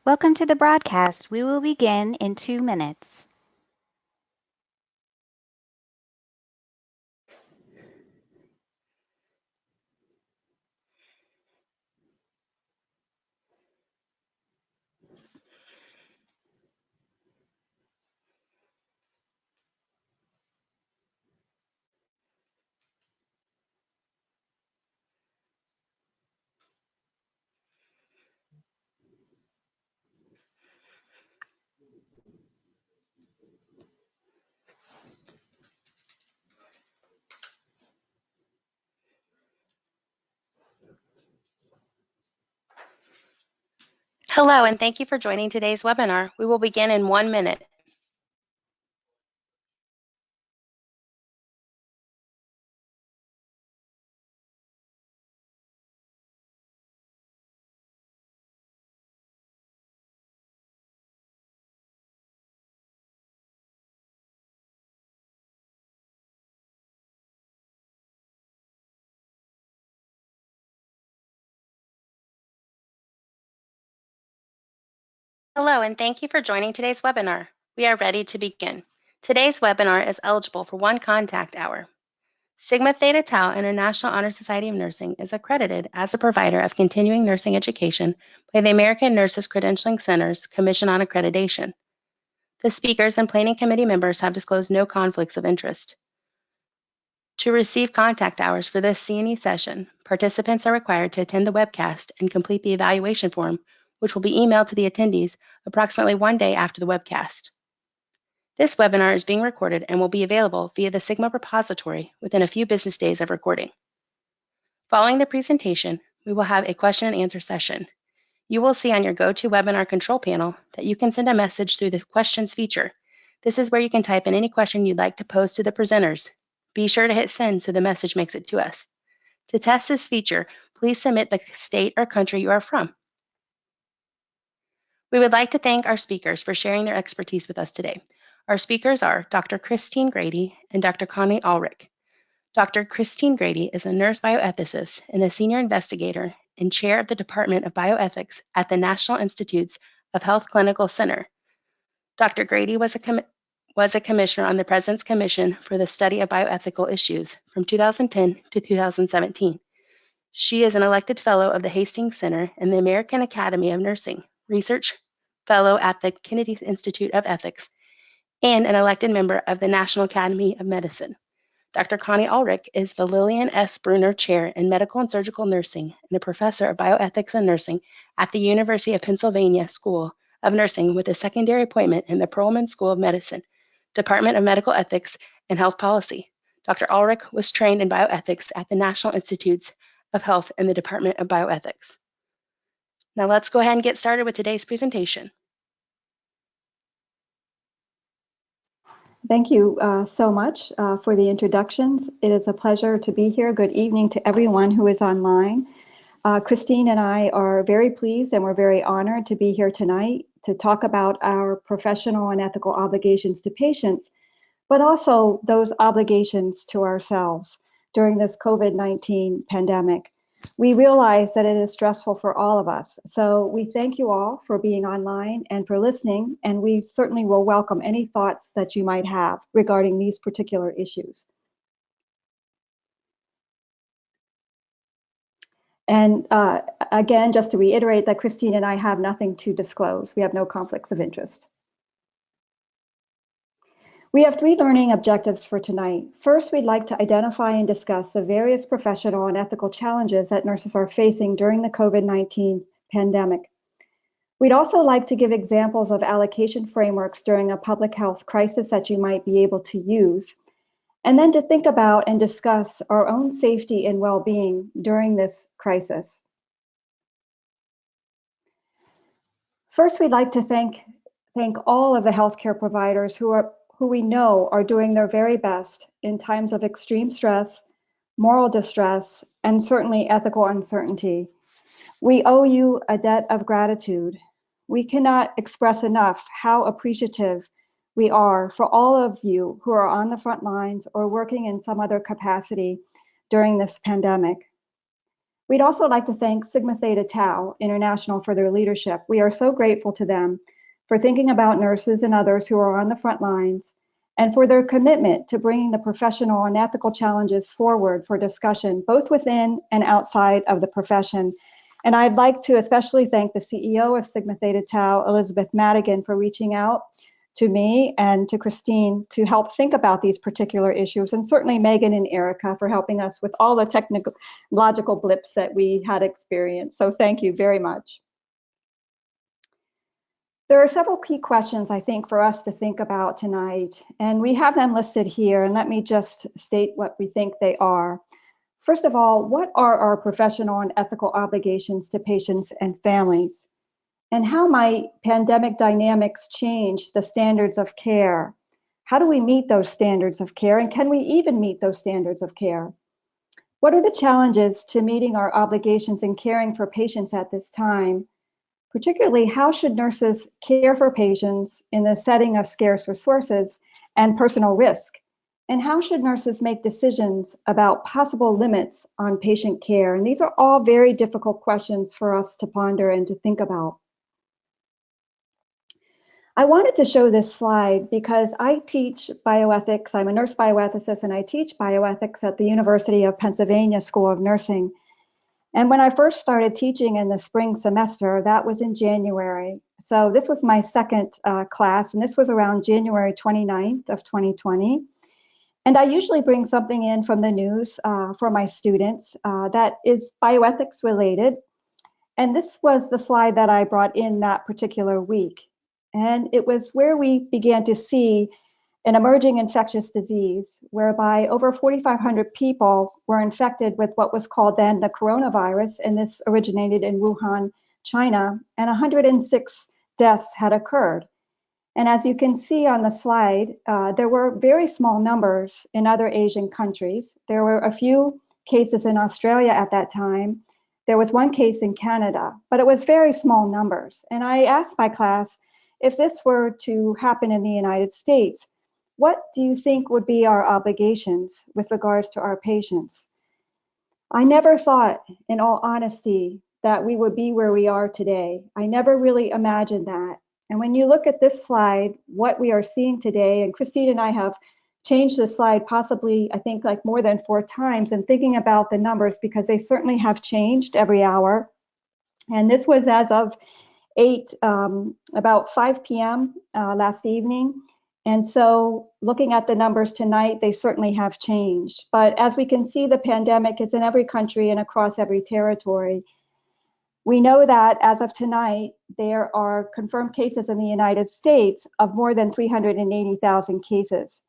Welcome to the broadcast. We will begin in 2 minutes. Hello, and thank you for joining today's webinar. We will begin in 1 minute. Hello, and thank you for joining today's webinar. We are ready to begin. Today's webinar is eligible for 1 contact hour. Sigma Theta Tau International Honor Society of Nursing is accredited as a provider of continuing nursing education by the American Nurses Credentialing Center's Commission on Accreditation. The speakers and planning committee members have disclosed no conflicts of interest. To receive contact hours for this CNE session, participants are required to attend the webcast and complete the evaluation form, which will be emailed to the attendees approximately 1 day after the webcast. This webinar is being recorded and will be available via the Sigma repository within a few business days of recording. Following the presentation, we will have a question and answer session. You will see on your GoToWebinar control panel that you can send a message through the questions feature. This is where you can type in any question you'd like to pose to the presenters. Be sure to hit send so the message makes it to us. To test this feature, please submit the state or country you are from. We would like to thank our speakers for sharing their expertise with us today. Our speakers are Dr. Christine Grady and Dr. Connie Ulrich. Dr. Christine Grady is a nurse bioethicist and a senior investigator and chair of the Department of Bioethics at the National Institutes of Health Clinical Center. Dr. Grady was a commissioner on the President's Commission for the Study of Bioethical Issues from 2010 to 2017. She is an elected fellow of the Hastings Center and the American Academy of Nursing, research fellow at the Kennedy Institute of Ethics, and an elected member of the National Academy of Medicine. Dr. Connie Ulrich is the Lillian S. Bruner Chair in Medical and Surgical Nursing and a professor of bioethics and nursing at the University of Pennsylvania School of Nursing with a secondary appointment in the Perelman School of Medicine, Department of Medical Ethics and Health Policy. Dr. Ulrich was trained in bioethics at the National Institutes of Health and the Department of Bioethics. Now let's go ahead and get started with today's presentation. Thank you so much for the introductions. It is a pleasure to be here. Good evening to everyone who is online. Christine and I are very pleased and we're very honored to be here tonight to talk about our professional and ethical obligations to patients, but also those obligations to ourselves during this COVID-19 pandemic. We realize that it is stressful for all of us. So we thank you all for being online and for listening, and we certainly will welcome any thoughts that you might have regarding these particular issues. And again, just to reiterate that Christine and I have nothing to disclose. We have no conflicts of interest. We have 3 learning objectives for tonight. First, we'd like to identify and discuss the various professional and ethical challenges that nurses are facing during the COVID-19 pandemic. We'd also like to give examples of allocation frameworks during a public health crisis that you might be able to use, and then to think about and discuss our own safety and well-being during this crisis. First, we'd like to thank all of the healthcare providers who we know are doing their very best in times of extreme stress, moral distress, and certainly ethical uncertainty. We owe you a debt of gratitude. We cannot express enough how appreciative we are for all of you who are on the front lines or working in some other capacity during this pandemic. We'd also like to thank Sigma Theta Tau International for their leadership. We are so grateful to them for thinking about nurses and others who are on the front lines, and for their commitment to bringing the professional and ethical challenges forward for discussion, both within and outside of the profession. And I'd like to especially thank the CEO of Sigma Theta Tau, Elizabeth Madigan, for reaching out to me and to Christine to help think about these particular issues, and certainly Megan and Erica for helping us with all the technological blips that we had experienced. So thank you very much. There are several key questions, I think, for us to think about tonight, and we have them listed here, and let me just state what we think they are. First of all, what are our professional and ethical obligations to patients and families? And how might pandemic dynamics change the standards of care? How do we meet those standards of care, and can we even meet those standards of care? What are the challenges to meeting our obligations in caring for patients at this time? Particularly, how should nurses care for patients in the setting of scarce resources and personal risk? And how should nurses make decisions about possible limits on patient care? And these are all very difficult questions for us to ponder and to think about. I wanted to show this slide because I teach bioethics. I'm a nurse bioethicist, and I teach bioethics at the University of Pennsylvania School of Nursing. And when I first started teaching in the spring semester, that was in January. So this was my second class, and this was around January 29th of 2020. And I usually bring something in from the news for my students that is bioethics related. And this was the slide that I brought in that particular week. And it was where we began to see an emerging infectious disease whereby over 4,500 people were infected with what was called then the coronavirus, and this originated in Wuhan, China, and 106 deaths had occurred. And as you can see on the slide, there were very small numbers in other Asian countries. There were a few cases in Australia at that time. There was one case in Canada, but it was very small numbers. And I asked my class, if this were to happen in the United States, what do you think would be our obligations with regards to our patients? I never thought, in all honesty, that we would be where we are today. I never really imagined that. And when you look at this slide, what we are seeing today, and Christine and I have changed the slide possibly, I think, like more than 4 times, and thinking about the numbers because they certainly have changed every hour. And this was as of about 5 p.m. Last evening. And so looking at the numbers tonight, they certainly have changed. But as we can see, the pandemic is in every country and across every territory. We know that as of tonight, there are confirmed cases in the United States of more than 380,000 cases.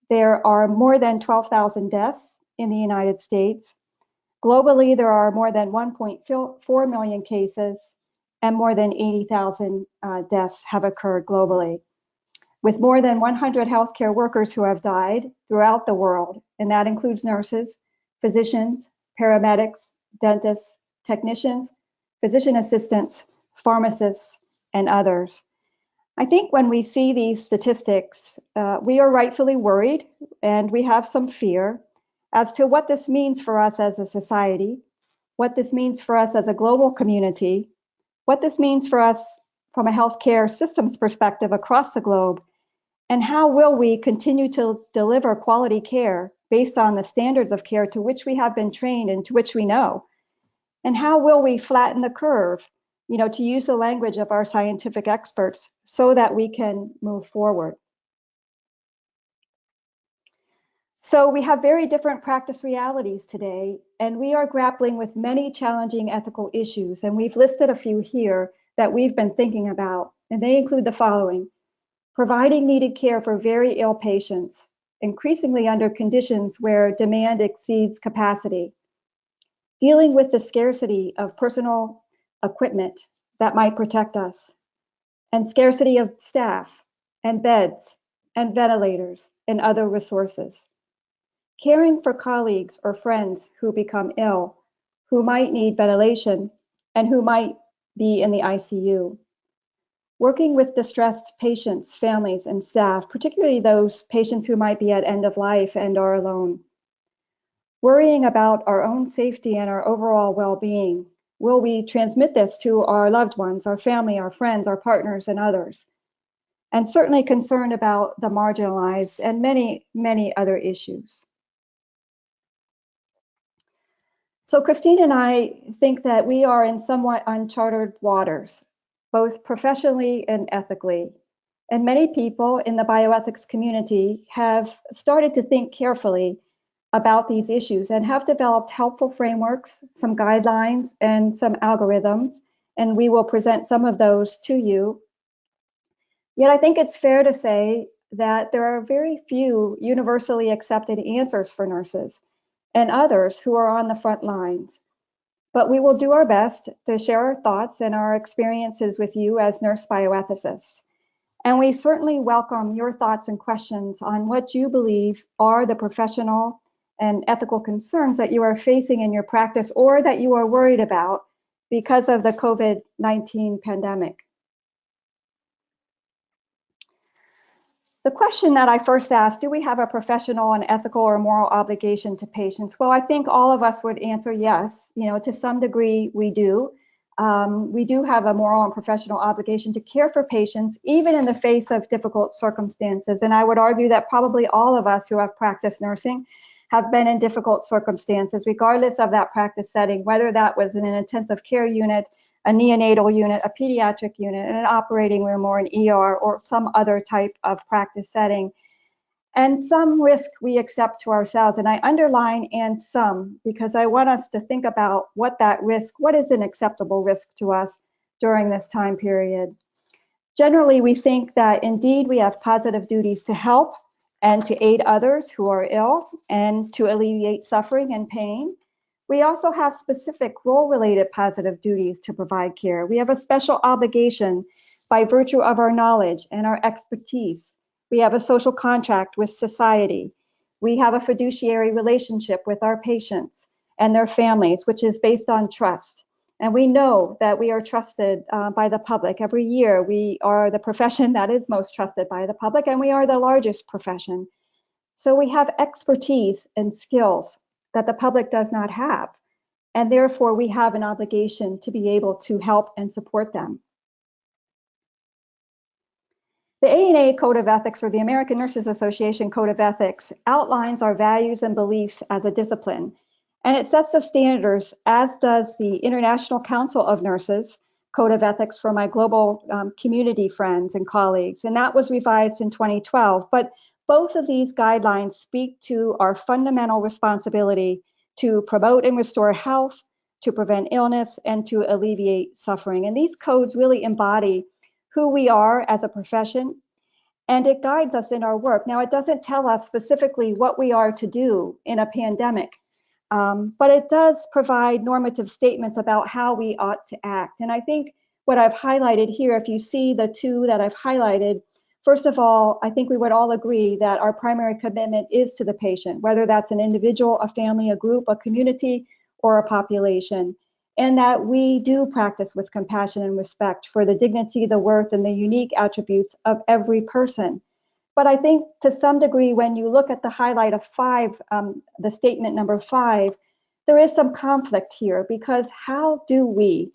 There are more than 12,000 deaths in the United States. Globally, there are more than 1.4 million cases, and more than 80,000 deaths have occurred globally, with more than 100 healthcare workers who have died throughout the world, and that includes nurses, physicians, paramedics, dentists, technicians, physician assistants, pharmacists, and others. I think when we see these statistics, we are rightfully worried, and we have some fear as to what this means for us as a society, what this means for us as a global community, what this means for us from a healthcare systems perspective across the globe, and how will we continue to deliver quality care based on the standards of care to which we have been trained and to which we know? And how will we flatten the curve, to use the language of our scientific experts so that we can move forward? So we have very different practice realities today, and we are grappling with many challenging ethical issues, and we've listed a few here that we've been thinking about, and they include the following: providing needed care for very ill patients, increasingly under conditions where demand exceeds capacity, dealing with the scarcity of personal equipment that might protect us, and scarcity of staff and beds and ventilators and other resources, caring for colleagues or friends who become ill, who might need ventilation, and who might be in the ICU. Working with distressed patients, families, and staff, particularly those patients who might be at end of life and are alone. worrying about our own safety and our overall well-being. Will we transmit this to our loved ones, our family, our friends, our partners, and others? And certainly concerned about the marginalized and many, many other issues. So Christine and I think that we are in somewhat uncharted waters, both professionally and ethically. And many people in the bioethics community have started to think carefully about these issues and have developed helpful frameworks, some guidelines, and some algorithms. And we will present some of those to you. Yet I think it's fair to say that there are very few universally accepted answers for nurses and others who are on the front lines. But we will do our best to share our thoughts and our experiences with you as nurse bioethicists. And we certainly welcome your thoughts and questions on what you believe are the professional and ethical concerns that you are facing in your practice or that you are worried about because of the COVID-19 pandemic. The question that I first asked, do we have a professional and ethical or moral obligation to patients? Well, I think all of us would answer yes. To some degree, we do. We do have a moral and professional obligation to care for patients, even in the face of difficult circumstances. And I would argue that probably all of us who have practiced nursing have been in difficult circumstances, regardless of that practice setting, whether that was in an intensive care unit, a neonatal unit, a pediatric unit, in an operating room or an ER or some other type of practice setting. And some risk we accept to ourselves. And I underline "and some" because I want us to think about what is an acceptable risk to us during this time period. Generally, we think that indeed we have positive duties to help and to aid others who are ill and to alleviate suffering and pain. We also have specific role-related positive duties to provide care. We have a special obligation by virtue of our knowledge and our expertise. We have a social contract with society. We have a fiduciary relationship with our patients and their families, which is based on trust. And we know that we are trusted by the public. Every year, we are the profession that is most trusted by the public, and we are the largest profession. So we have expertise and skills that the public does not have. And therefore, we have an obligation to be able to help and support them. The ANA Code of Ethics, or the American Nurses Association Code of Ethics, outlines our values and beliefs as a discipline. And it sets the standards, as does the International Council of Nurses Code of Ethics for my global community friends and colleagues. And that was revised in 2012. But both of these guidelines speak to our fundamental responsibility to promote and restore health, to prevent illness, and to alleviate suffering. And these codes really embody who we are as a profession, and it guides us in our work. Now, it doesn't tell us specifically what we are to do in a pandemic, but it does provide normative statements about how we ought to act. And I think what I've highlighted here, if you see the two that I've highlighted, first of all, I think we would all agree that our primary commitment is to the patient, whether that's an individual, a family, a group, a community, or a population, and that we do practice with compassion and respect for the dignity, the worth, and the unique attributes of every person. But I think to some degree, when you look at the highlight of 5, the statement number 5, there is some conflict here, because how do we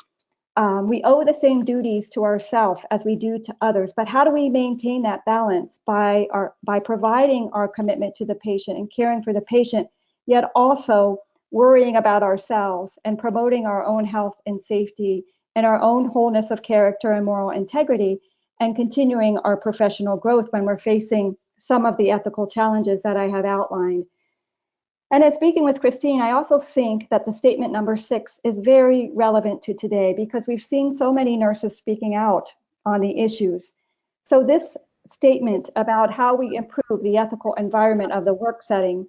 owe the same duties to ourselves as we do to others, but how do we maintain that balance by providing our commitment to the patient and caring for the patient, yet also worrying about ourselves and promoting our own health and safety and our own wholeness of character and moral integrity, and continuing our professional growth when we're facing some of the ethical challenges that I have outlined. And in speaking with Christine, I also think that the statement number 6 is very relevant to today, because we've seen so many nurses speaking out on the issues. So this statement about how we improve the ethical environment of the work setting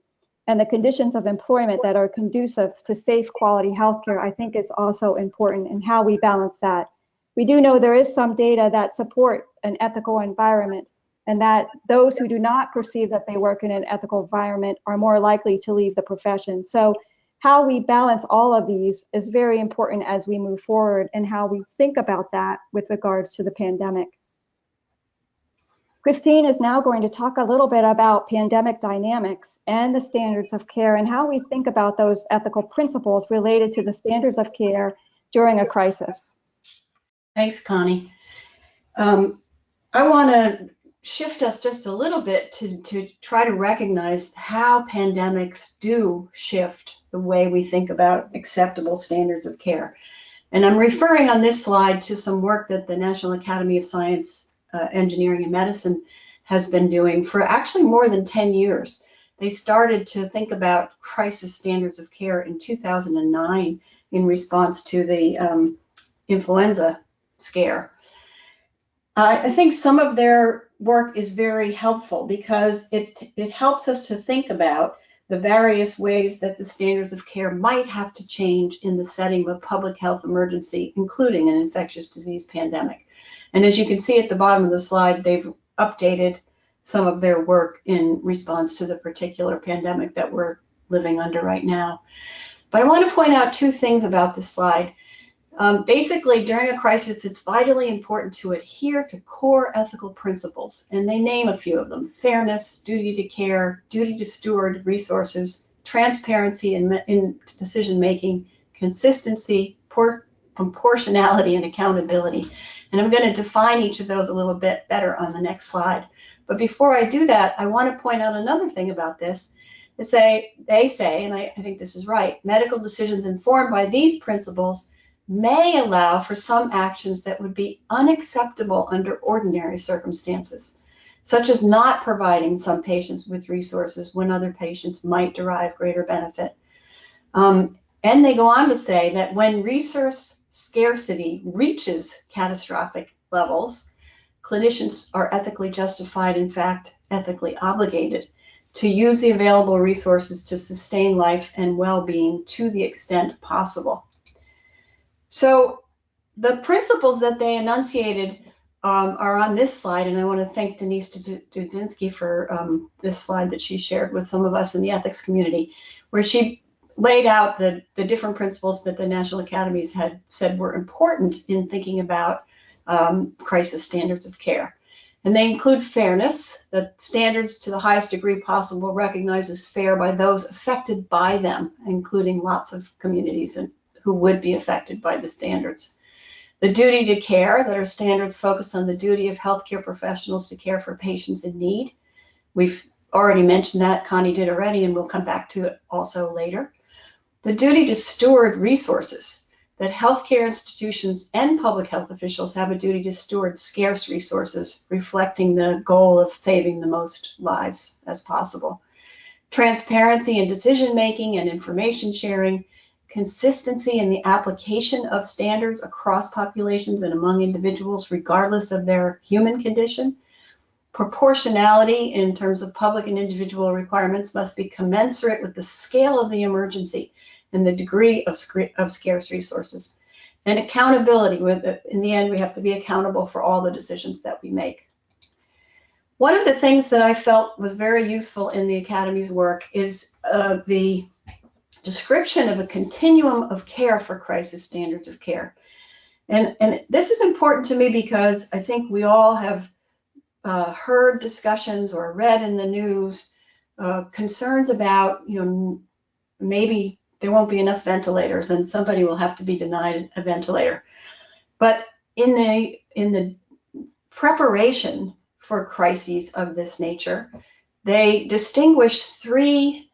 and the conditions of employment that are conducive to safe, quality healthcare, I think is also important, and how we balance that. We do know there is some data that support an ethical environment, and that those who do not perceive that they work in an ethical environment are more likely to leave the profession. So how we balance all of these is very important as we move forward, and how we think about that with regards to the pandemic. Christine is now going to talk a little bit about pandemic dynamics and the standards of care and how we think about those ethical principles related to the standards of care during a crisis. Thanks, Connie. I want to shift us just a little bit to try to recognize how pandemics do shift the way we think about acceptable standards of care. And I'm referring on this slide to some work that the National Academy of Science, Engineering and Medicine has been doing for actually more than 10 years. They started to think about crisis standards of care in 2009 in response to the influenza scare. I think some of their work is very helpful because it helps us to think about the various ways that the standards of care might have to change in the setting of a public health emergency, including an infectious disease pandemic. And as you can see at the bottom of the slide, they've updated some of their work in response to the particular pandemic that we're living under right now. But I want to point out two things about this slide. Basically, during a crisis, it's vitally important to adhere to core ethical principles, and they name a few of them: fairness, duty to care, duty to steward resources, transparency in decision-making, consistency, proportionality, and accountability. And I'm going to define each of those a little bit better on the next slide. But before I do that, I want to point out another thing about this. They say, and I think this is right, medical decisions informed by these principles may allow for some actions that would be unacceptable under ordinary circumstances, such as not providing some patients with resources when other patients might derive greater benefit. And they go on to say that when resource scarcity reaches catastrophic levels, clinicians are ethically justified, in fact, ethically obligated, to use the available resources to sustain life and well-being to the extent possible. So the principles that they enunciated are on this slide, and I want to thank Denise Dudzinski for this slide that she shared with some of us in the ethics community, where she laid out the different principles that the National Academies had said were important in thinking about crisis standards of care. And they include fairness, that standards to the highest degree possible recognized as fair by those affected by them, including lots of communities who would be affected by the standards. The duty to care, that are standards focused on the duty of healthcare professionals to care for patients in need. We've already mentioned that, Connie did already, and we'll come back to it also later. The duty to steward resources, that healthcare institutions and public health officials have a duty to steward scarce resources, reflecting the goal of saving the most lives as possible. Transparency in decision-making and information sharing, consistency in the application of standards across populations and among individuals, regardless of their human condition. Proportionality in terms of public and individual requirements must be commensurate with the scale of the emergency and the degree of scarce resources. And accountability, in the end, we have to be accountable for all the decisions that we make. One of the things that I felt was very useful in the Academy's work is the description of a continuum of care for crisis standards of care. And this is important to me because I think we all have heard discussions or read in the news concerns about, maybe there won't be enough ventilators and somebody will have to be denied a ventilator. But in the preparation for crises of this nature, they distinguish three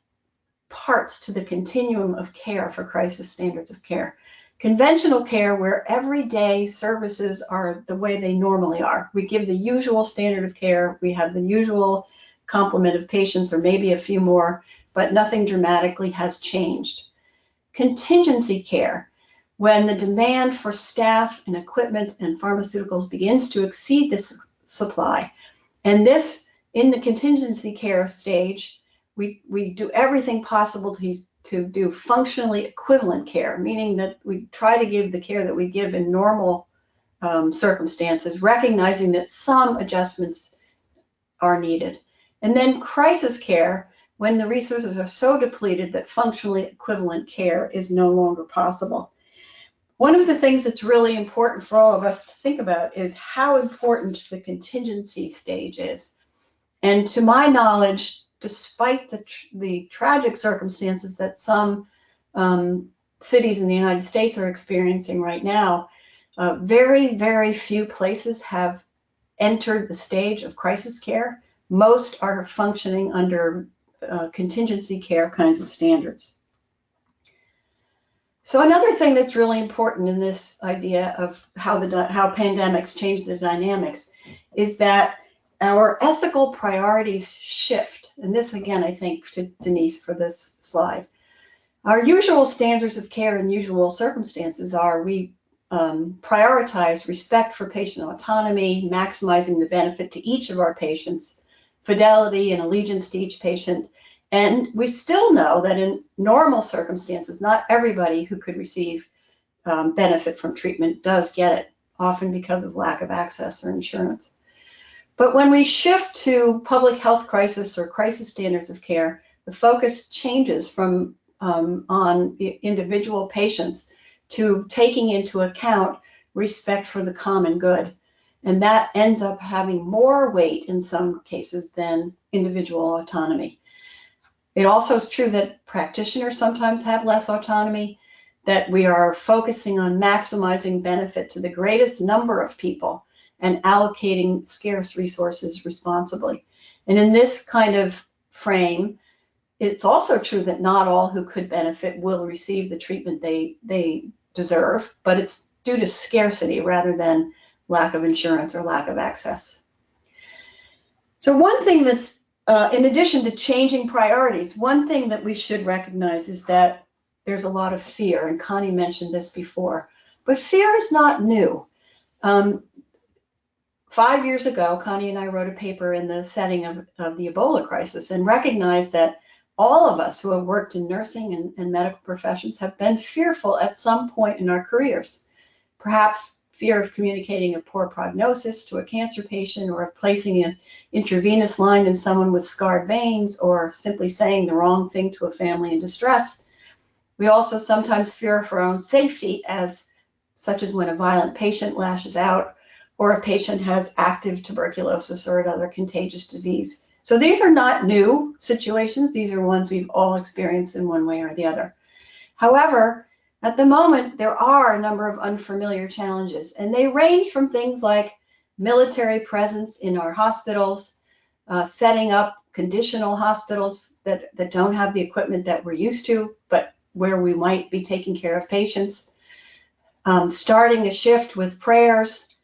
parts to the continuum of care for crisis standards of care. Conventional care, where everyday services are the way they normally are. We give the usual standard of care, we have the usual complement of patients or maybe a few more, but nothing dramatically has changed. Contingency care, when the demand for staff and equipment and pharmaceuticals begins to exceed this supply. And this, in the contingency care stage, we do everything possible to do functionally equivalent care, meaning that we try to give the care that we give in normal circumstances, recognizing that some adjustments are needed. And then crisis care, when the resources are so depleted that functionally equivalent care is no longer possible. One of the things that's really important for all of us to think about is how important the contingency stage is. And to my knowledge, despite the tragic circumstances that some cities in the United States are experiencing right now, very, very few places have entered the stage of crisis care. Most are functioning under contingency care kinds of standards. So another thing that's really important in this idea of how pandemics change the dynamics is that our ethical priorities shift. And this, again, I think to Denise for this slide. Our usual standards of care in usual circumstances are we prioritize respect for patient autonomy, maximizing the benefit to each of our patients, fidelity and allegiance to each patient. And we still know that in normal circumstances, not everybody who could receive benefit from treatment does get it, often because of lack of access or insurance. But when we shift to public health crisis or crisis standards of care, the focus changes from on the individual patients to taking into account respect for the common good. And that ends up having more weight in some cases than individual autonomy. It also is true that practitioners sometimes have less autonomy, that we are focusing on maximizing benefit to the greatest number of people and allocating scarce resources responsibly. And in this kind of frame, it's also true that not all who could benefit will receive the treatment they deserve, but it's due to scarcity rather than lack of insurance or lack of access. So one thing that's, in addition to changing priorities, one thing that we should recognize is that there's a lot of fear, and Connie mentioned this before, but fear is not new. 5 years ago, Connie and I wrote a paper in the setting of the Ebola crisis and recognized that all of us who have worked in nursing and medical professions have been fearful at some point in our careers. Perhaps fear of communicating a poor prognosis to a cancer patient, or of placing an intravenous line in someone with scarred veins, or simply saying the wrong thing to a family in distress. We also sometimes fear for our own safety, such as when a violent patient lashes out, or a patient has active tuberculosis or another contagious disease. So these are not new situations. These are ones we've all experienced in one way or the other. However, at the moment, there are a number of unfamiliar challenges, and they range from things like military presence in our hospitals, setting up conditional hospitals that don't have the equipment that we're used to, but where we might be taking care of patients, starting a shift with prayers,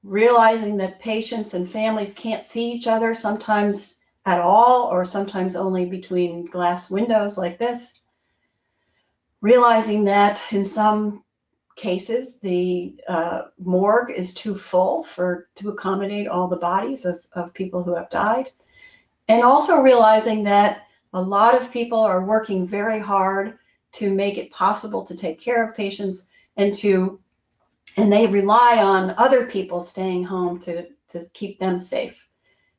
realizing that patients and families can't see each other sometimes at all, or sometimes only between glass windows like this. Realizing that in some cases, the morgue is too full to accommodate all the bodies of people who have died. And also realizing that a lot of people are working very hard to make it possible to take care of patients, and they rely on other people staying home to keep them safe.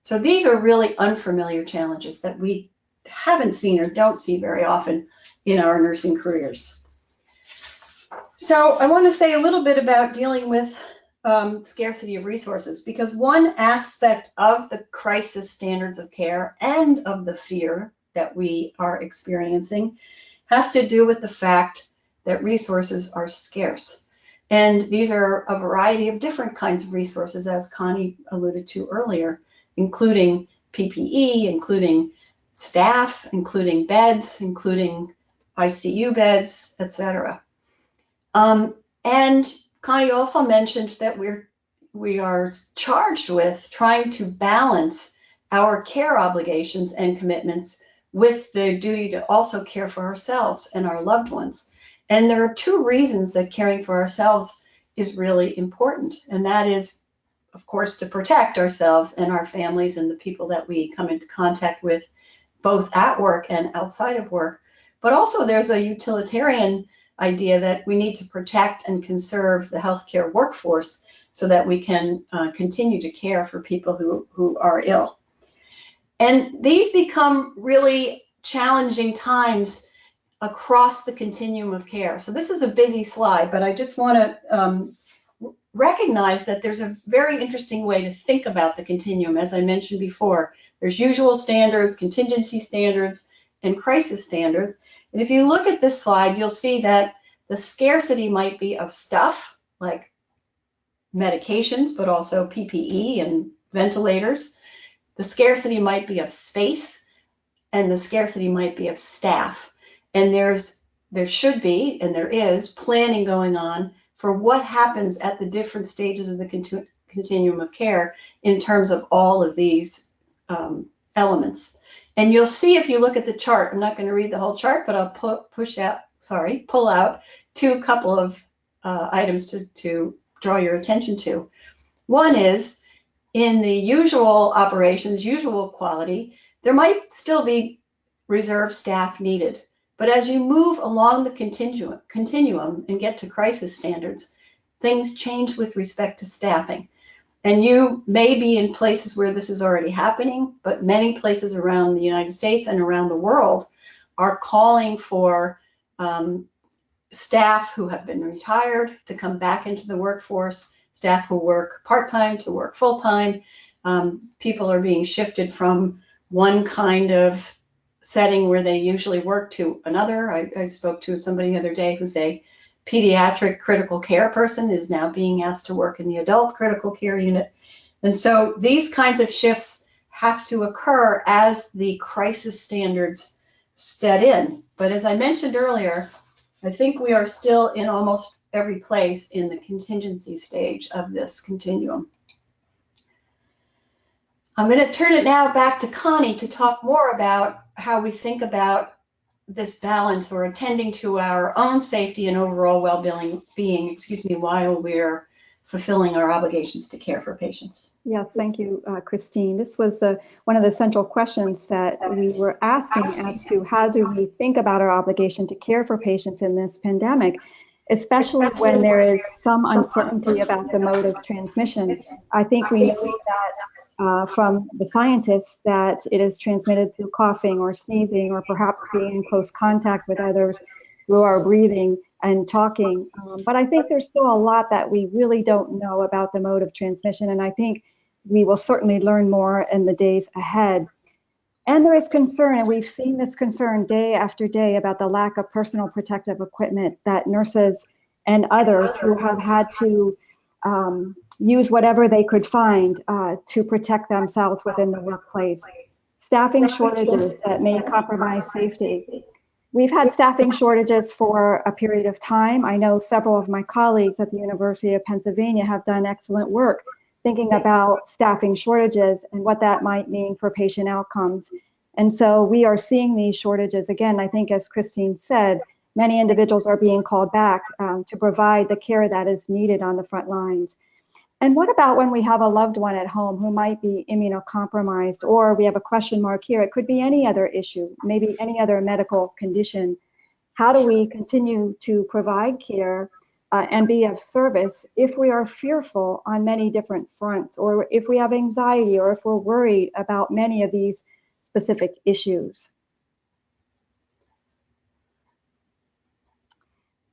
So these are really unfamiliar challenges that we haven't seen or don't see very often in our nursing careers. So I want to say a little bit about dealing with scarcity of resources, because one aspect of the crisis standards of care and of the fear that we are experiencing has to do with the fact that resources are scarce. And these are a variety of different kinds of resources, as Connie alluded to earlier, including PPE, including staff, including beds, including ICU beds, etc. And Connie also mentioned that we are charged with trying to balance our care obligations and commitments with the duty to also care for ourselves and our loved ones. And there are two reasons that caring for ourselves is really important. And that is, of course, to protect ourselves and our families and the people that we come into contact with, both at work and outside of work. But also there's a utilitarian idea that we need to protect and conserve the healthcare workforce so that we can continue to care for people who are ill. And these become really challenging times across the continuum of care. So this is a busy slide, but I just want to recognize that there's a very interesting way to think about the continuum. As I mentioned before, there's usual standards, contingency standards, and crisis standards. And if you look at this slide, you'll see that the scarcity might be of stuff like medications, but also PPE and ventilators. The scarcity might be of space, and the scarcity might be of staff. And there should be, and there is, planning going on for what happens at the different stages of the continuum of care in terms of all of these elements. And you'll see if you look at the chart, I'm not going to read the whole chart, but I'll pull out a couple of items to draw your attention to. One is, in the usual operations, usual quality, there might still be reserve staff needed. But as you move along the continuum and get to crisis standards, things change with respect to staffing. And you may be in places where this is already happening, but many places around the United States and around the world are calling for staff who have been retired to come back into the workforce, staff who work part-time to work full-time. People are being shifted from one kind of setting where they usually work to another. I spoke to somebody the other day who's a pediatric critical care person, is now being asked to work in the adult critical care unit. And so these kinds of shifts have to occur as the crisis standards set in. But as I mentioned earlier, I think we are still in almost every place in the contingency stage of this continuum. I'm going to turn it now back to Connie to talk more about how we think about this balance or attending to our own safety and overall well-being, while we're fulfilling our obligations to care for patients. Yes, thank you, Christine. This was one of the central questions that we were asking as to how do we think about our obligation to care for patients in this pandemic, especially when there is some uncertainty about the mode of transmission. I think we know that from the scientists that it is transmitted through coughing or sneezing or perhaps being in close contact with others through our breathing and talking. But I think there's still a lot that we really don't know about the mode of transmission, and I think we will certainly learn more in the days ahead. And there is concern, and we've seen this concern day after day about the lack of personal protective equipment that nurses and others who have had to use whatever they could find to protect themselves within the workplace. Staffing shortages that may compromise safety. We've had staffing shortages for a period of time. I know several of my colleagues at the University of Pennsylvania have done excellent work thinking about staffing shortages and what that might mean for patient outcomes. And so we are seeing these shortages. Again, I think as Christine said, many individuals are being called back to provide the care that is needed on the front lines. And what about when we have a loved one at home who might be immunocompromised, or we have a question mark here, it could be any other issue, maybe any other medical condition. How do we continue to provide care and be of service if we are fearful on many different fronts, or if we have anxiety, or if we're worried about many of these specific issues?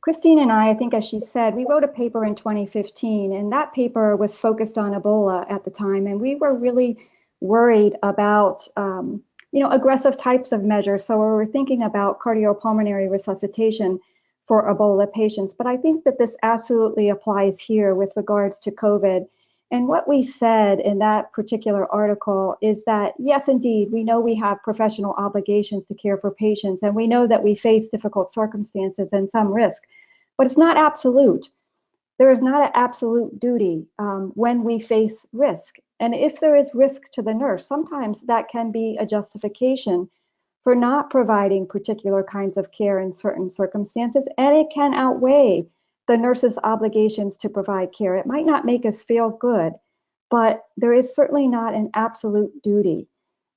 Christine and I think as she said, we wrote a paper in 2015, and that paper was focused on Ebola at the time, and we were really worried about aggressive types of measures. So we were thinking about cardiopulmonary resuscitation for Ebola patients, but I think that this absolutely applies here with regards to COVID. And what we said in that particular article is that, yes, indeed, we know we have professional obligations to care for patients, and we know that we face difficult circumstances and some risk, but it's not absolute. There is not an absolute duty when we face risk. And if there is risk to the nurse, sometimes that can be a justification for not providing particular kinds of care in certain circumstances, and it can outweigh the nurse's obligations to provide care. It might not make us feel good, but there is certainly not an absolute duty.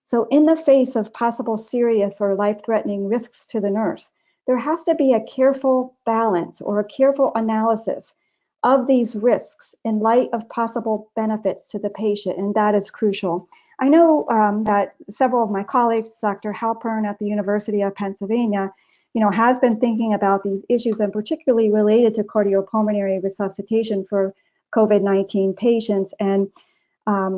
So in the face of possible serious or life-threatening risks to the nurse, there has to be a careful balance or a careful analysis of these risks in light of possible benefits to the patient, and that is crucial. I know that several of my colleagues, Dr. Halpern at the University of Pennsylvania, has been thinking about these issues, and particularly related to cardiopulmonary resuscitation for COVID-19 patients, and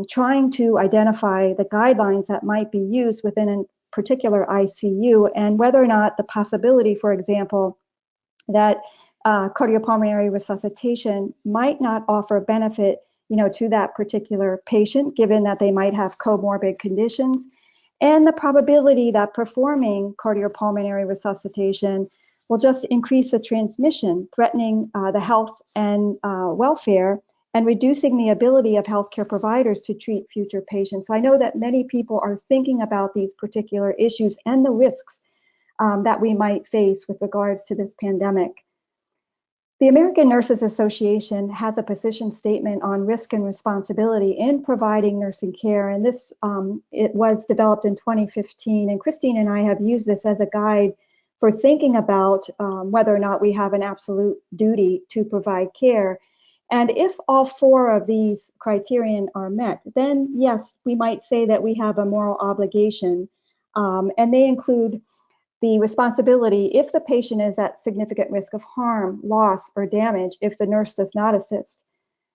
trying to identify the guidelines that might be used within a particular ICU, and whether or not the possibility, for example, that cardiopulmonary resuscitation might not offer benefit, to that particular patient, given that they might have comorbid conditions, and the probability that performing cardiopulmonary resuscitation will just increase the transmission, threatening the health and welfare, and reducing the ability of healthcare providers to treat future patients. So I know that many people are thinking about these particular issues and the risks that we might face with regards to this pandemic. The American Nurses Association has a position statement on risk and responsibility in providing nursing care, and this it was developed in 2015, and Christine and I have used this as a guide for thinking about whether or not we have an absolute duty to provide care. And if all four of these criterion are met, then yes, we might say that we have a moral obligation, and they include the responsibility if the patient is at significant risk of harm, loss, or damage if the nurse does not assist.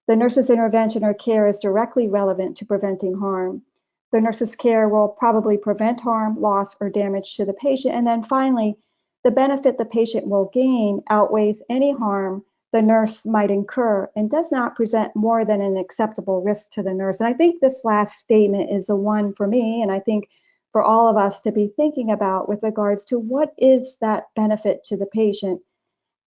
The nurse's intervention or care is directly relevant to preventing harm. The nurse's care will probably prevent harm, loss, or damage to the patient. And then finally, the benefit the patient will gain outweighs any harm the nurse might incur and does not present more than an acceptable risk to the nurse. And I think this last statement is the one for me, and I think for all of us to be thinking about with regards to what is that benefit to the patient,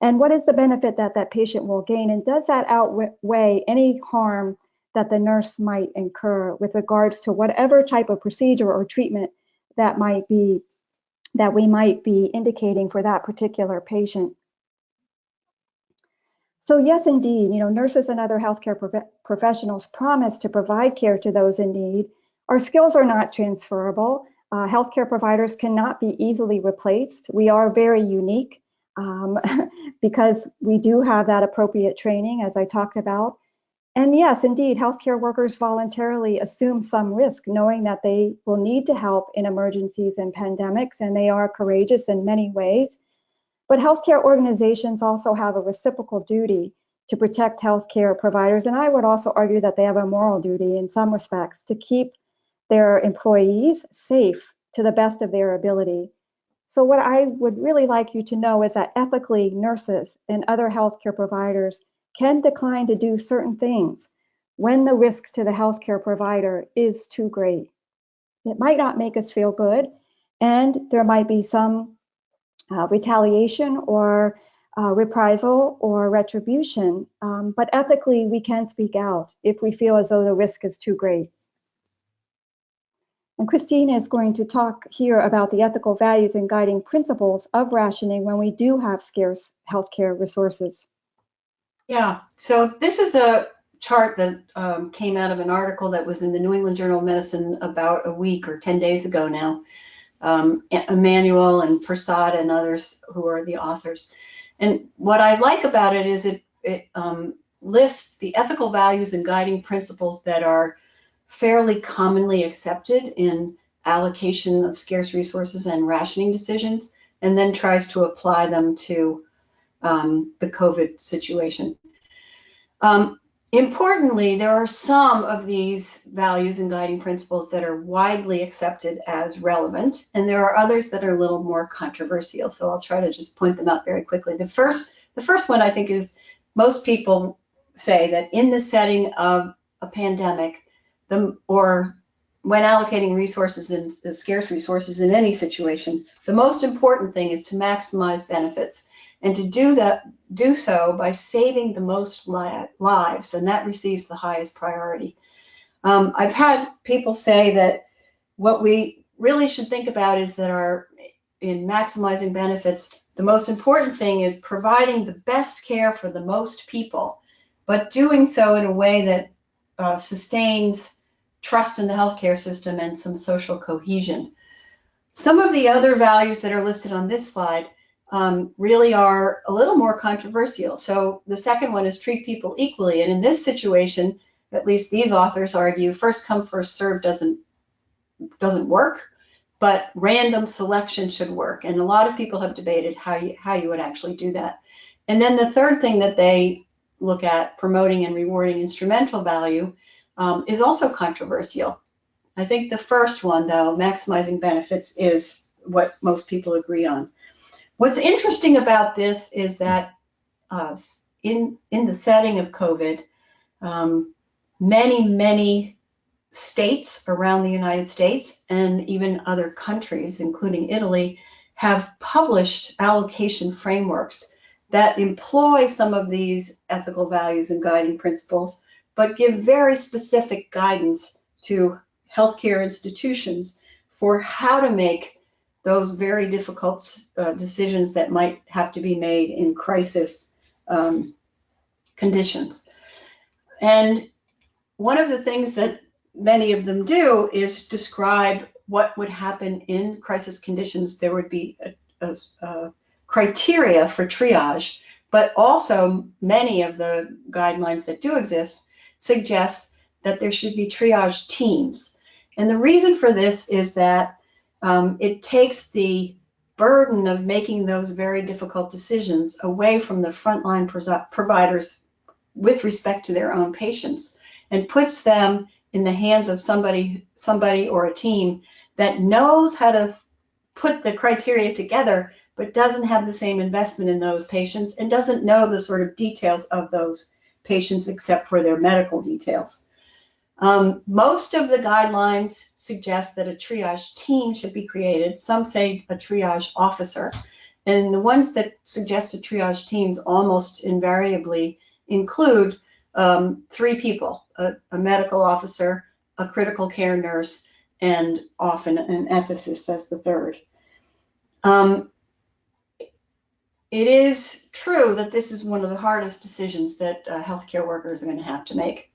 and what is the benefit that that patient will gain, and does that outweigh any harm that the nurse might incur with regards to whatever type of procedure or treatment that we might be indicating for that particular patient. So yes, indeed, nurses and other healthcare professionals promise to provide care to those in need. Our skills are not transferable. Healthcare providers cannot be easily replaced. We are very unique because we do have that appropriate training, as I talked about. And yes, indeed, healthcare workers voluntarily assume some risk, knowing that they will need to help in emergencies and pandemics, and they are courageous in many ways. But healthcare organizations also have a reciprocal duty to protect healthcare providers, and I would also argue that they have a moral duty in some respects to keep their employees safe to the best of their ability. So what I would really like you to know is that ethically, nurses and other healthcare providers can decline to do certain things when the risk to the healthcare provider is too great. It might not make us feel good, and there might be some retaliation or reprisal or retribution, but ethically we can speak out if we feel as though the risk is too great. And Christine is going to talk here about the ethical values and guiding principles of rationing when we do have scarce healthcare resources. Yeah, so this is a chart that came out of an article that was in the New England Journal of Medicine about a week or 10 days ago now. Emmanuel and Prasad and others who are the authors. And what I like about it is it lists the ethical values and guiding principles that are fairly commonly accepted in allocation of scarce resources and rationing decisions, and then tries to apply them to the COVID situation. Importantly, there are some of these values and guiding principles that are widely accepted as relevant, and there are others that are a little more controversial. So I'll try to just point them out very quickly. The first one I think is most people say that in the setting of a pandemic, or when allocating resources and scarce resources in any situation, the most important thing is to maximize benefits, and to do so by saving the most lives, and that receives the highest priority. I've had people say that what we really should think about is that in maximizing benefits, the most important thing is providing the best care for the most people, but doing so in a way that sustains trust in the healthcare system and some social cohesion. Some of the other values that are listed on this slide really are a little more controversial. So the second one is treat people equally. And in this situation, at least these authors argue, first come, first served doesn't work. but random selection should work. And a lot of people have debated how you would actually do that. And then the third thing that they look at, promoting and rewarding instrumental value, is also controversial. I think the first one, though, maximizing benefits, is what most people agree on. What's interesting about this is that in the setting of COVID, many states around the United States and even other countries, including Italy, have published allocation frameworks that employ some of these ethical values and guiding principles, but give very specific guidance to healthcare institutions for how to make those very difficult decisions that might have to be made in crisis conditions. And one of the things that many of them do is describe what would happen in crisis conditions. There would be a criteria for triage, but also many of the guidelines that do exist suggest that there should be triage teams. And the reason for this is that it takes the burden of making those very difficult decisions away from the frontline providers with respect to their own patients, and puts them in the hands of somebody or a team that knows how to put the criteria together, but doesn't have the same investment in those patients and doesn't know the sort of details of those patients except for their medical details. Most of the guidelines suggest that a triage team should be created. Some say a triage officer. And the ones that suggest a triage teams almost invariably include 3 people, a medical officer, a critical care nurse, and often an ethicist as the third. It is true that this is one of the hardest decisions that healthcare workers are going to have to make.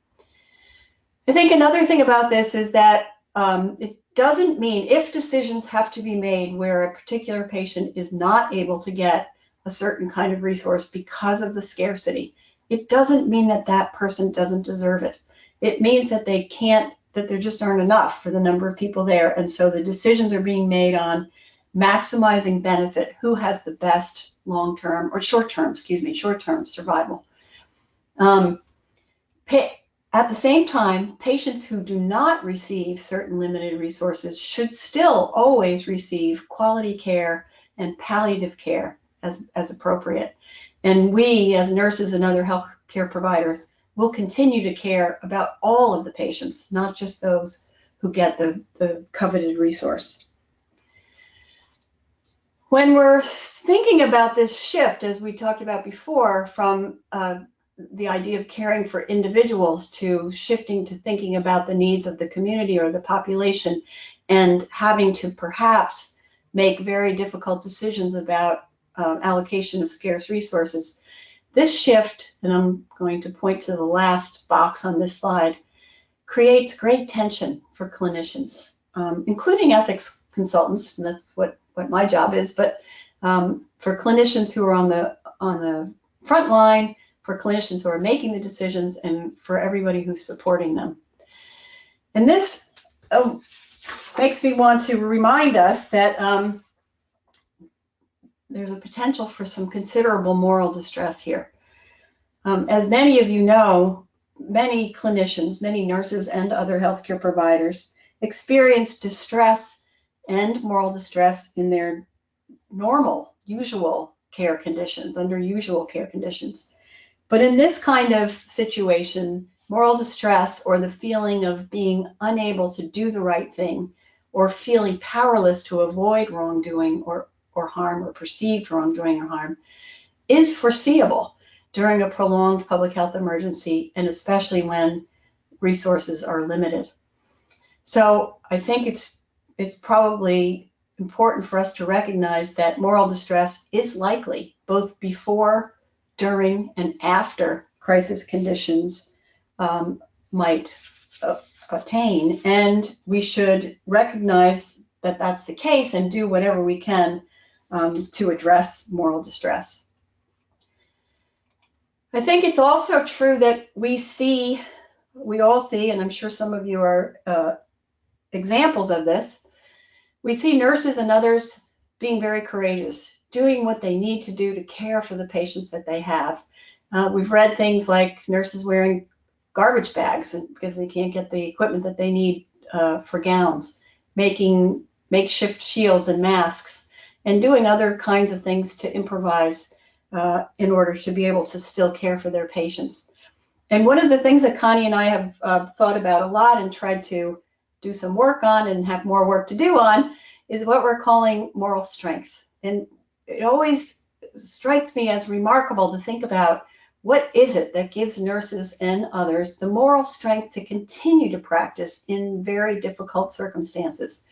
I think another thing about this is that it doesn't mean, if decisions have to be made where a particular patient is not able to get a certain kind of resource because of the scarcity, it doesn't mean that that person doesn't deserve it. It means that they can't, that there just aren't enough for the number of people there. And so the decisions are being made on maximizing benefit, who has the best long-term or short-term survival. At the same time, patients who do not receive certain limited resources should still always receive quality care and palliative care as appropriate. And we, as nurses and other healthcare providers, will continue to care about all of the patients, not just those who get the coveted resource. When we're thinking about this shift, as we talked about before, from the idea of caring for individuals to shifting to thinking about the needs of the community or the population, and having to perhaps make very difficult decisions about allocation of scarce resources, this shift, and I'm going to point to the last box on this slide, creates great tension for clinicians, including ethics consultants, and that's what my job is, but for clinicians who are on the front line, for clinicians who are making the decisions, and for everybody who's supporting them. And this makes me want to remind us that there's a potential for some considerable moral distress here. As many of you know, many clinicians, many nurses and other healthcare providers experience distress and moral distress in their normal, usual care conditions, under usual care conditions. But in this kind of situation, moral distress, or the feeling of being unable to do the right thing, or feeling powerless to avoid wrongdoing or harm, or perceived wrongdoing or harm, is foreseeable during a prolonged public health emergency, and especially when resources are limited. So I think it's probably important for us to recognize that moral distress is likely both before, during, and after crisis conditions might attain, and we should recognize that that's the case and do whatever we can to address moral distress. I think it's also true that we all see, and I'm sure some of you are examples of this, We see nurses and others being very courageous, doing what they need to do to care for the patients that they have. We've read things like nurses wearing garbage bags because they can't get the equipment that they need for gowns, making makeshift shields and masks, and doing other kinds of things to improvise in order to be able to still care for their patients. And one of the things that Connie and I have thought about a lot and tried to do some work on and have more work to do on is what we're calling moral strength. And it always strikes me as remarkable to think about what is it that gives nurses and others the moral strength to continue to practice in very difficult circumstances.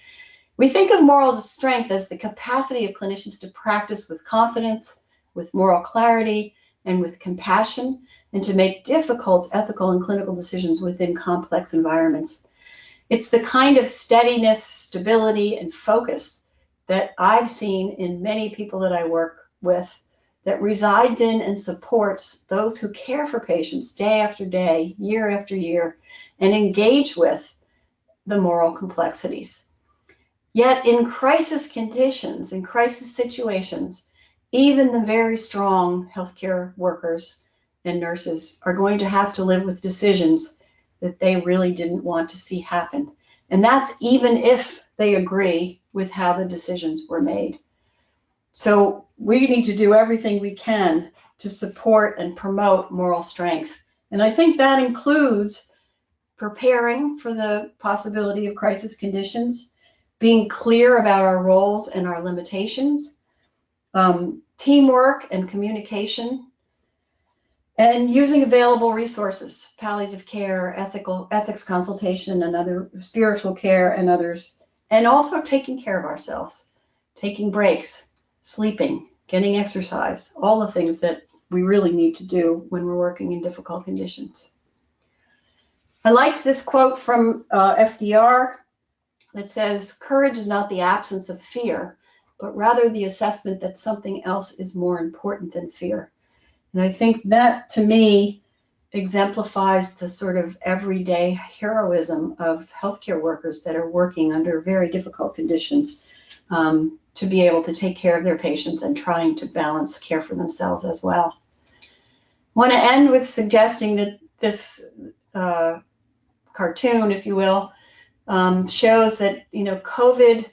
We think of moral strength as the capacity of clinicians to practice with confidence, with moral clarity, and with compassion, and to make difficult ethical and clinical decisions within complex environments. It's the kind of steadiness, stability, and focus that I've seen in many people that I work with that resides in and supports those who care for patients day after day, year after year, and engage with the moral complexities. Yet in crisis conditions, in crisis situations, even the very strong healthcare workers and nurses are going to have to live with decisions that they really didn't want to see happen. And that's even if they agree with how the decisions were made. So we need to do everything we can to support and promote moral strength. And I think that includes preparing for the possibility of crisis conditions, being clear about our roles and our limitations, teamwork and communication, and using available resources, palliative care, ethics consultation, and other spiritual care and others, and also taking care of ourselves, taking breaks, sleeping, getting exercise, all the things that we really need to do when we're working in difficult conditions. I liked this quote from FDR that says, "Courage is not the absence of fear, but rather the assessment that something else is more important than fear." And I think that, to me, exemplifies the sort of everyday heroism of healthcare workers that are working under very difficult conditions to be able to take care of their patients and trying to balance care for themselves as well. I want to end with suggesting that this cartoon, if you will, shows that, COVID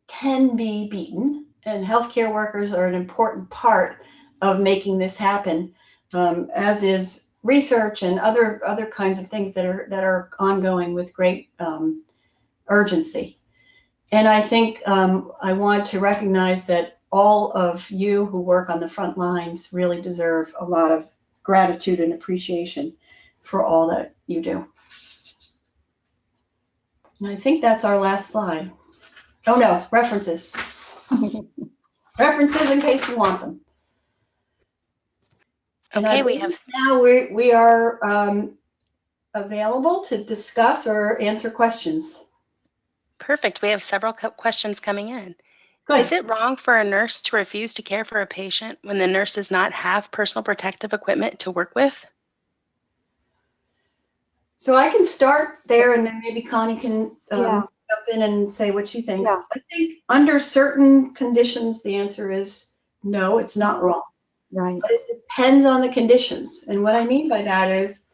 can be beaten, and healthcare workers are an important part of making this happen, as is research and other kinds of things that are ongoing with great urgency. And I think I want to recognize that all of you who work on the front lines really deserve a lot of gratitude and appreciation for all that you do. And I think that's our last slide. Oh no, references. References in case you want them. Okay, we have now we are available to discuss or answer questions. perfect. We have several questions coming in. Good. Is it wrong for a nurse to refuse to care for a patient when the nurse does not have personal protective equipment to work with? So I can start there, and then maybe Connie can Yeah. jump in and say what she thinks. Yeah. I think under certain conditions, the answer is no, it's not wrong. Right. But it depends on the conditions. And what I mean by that is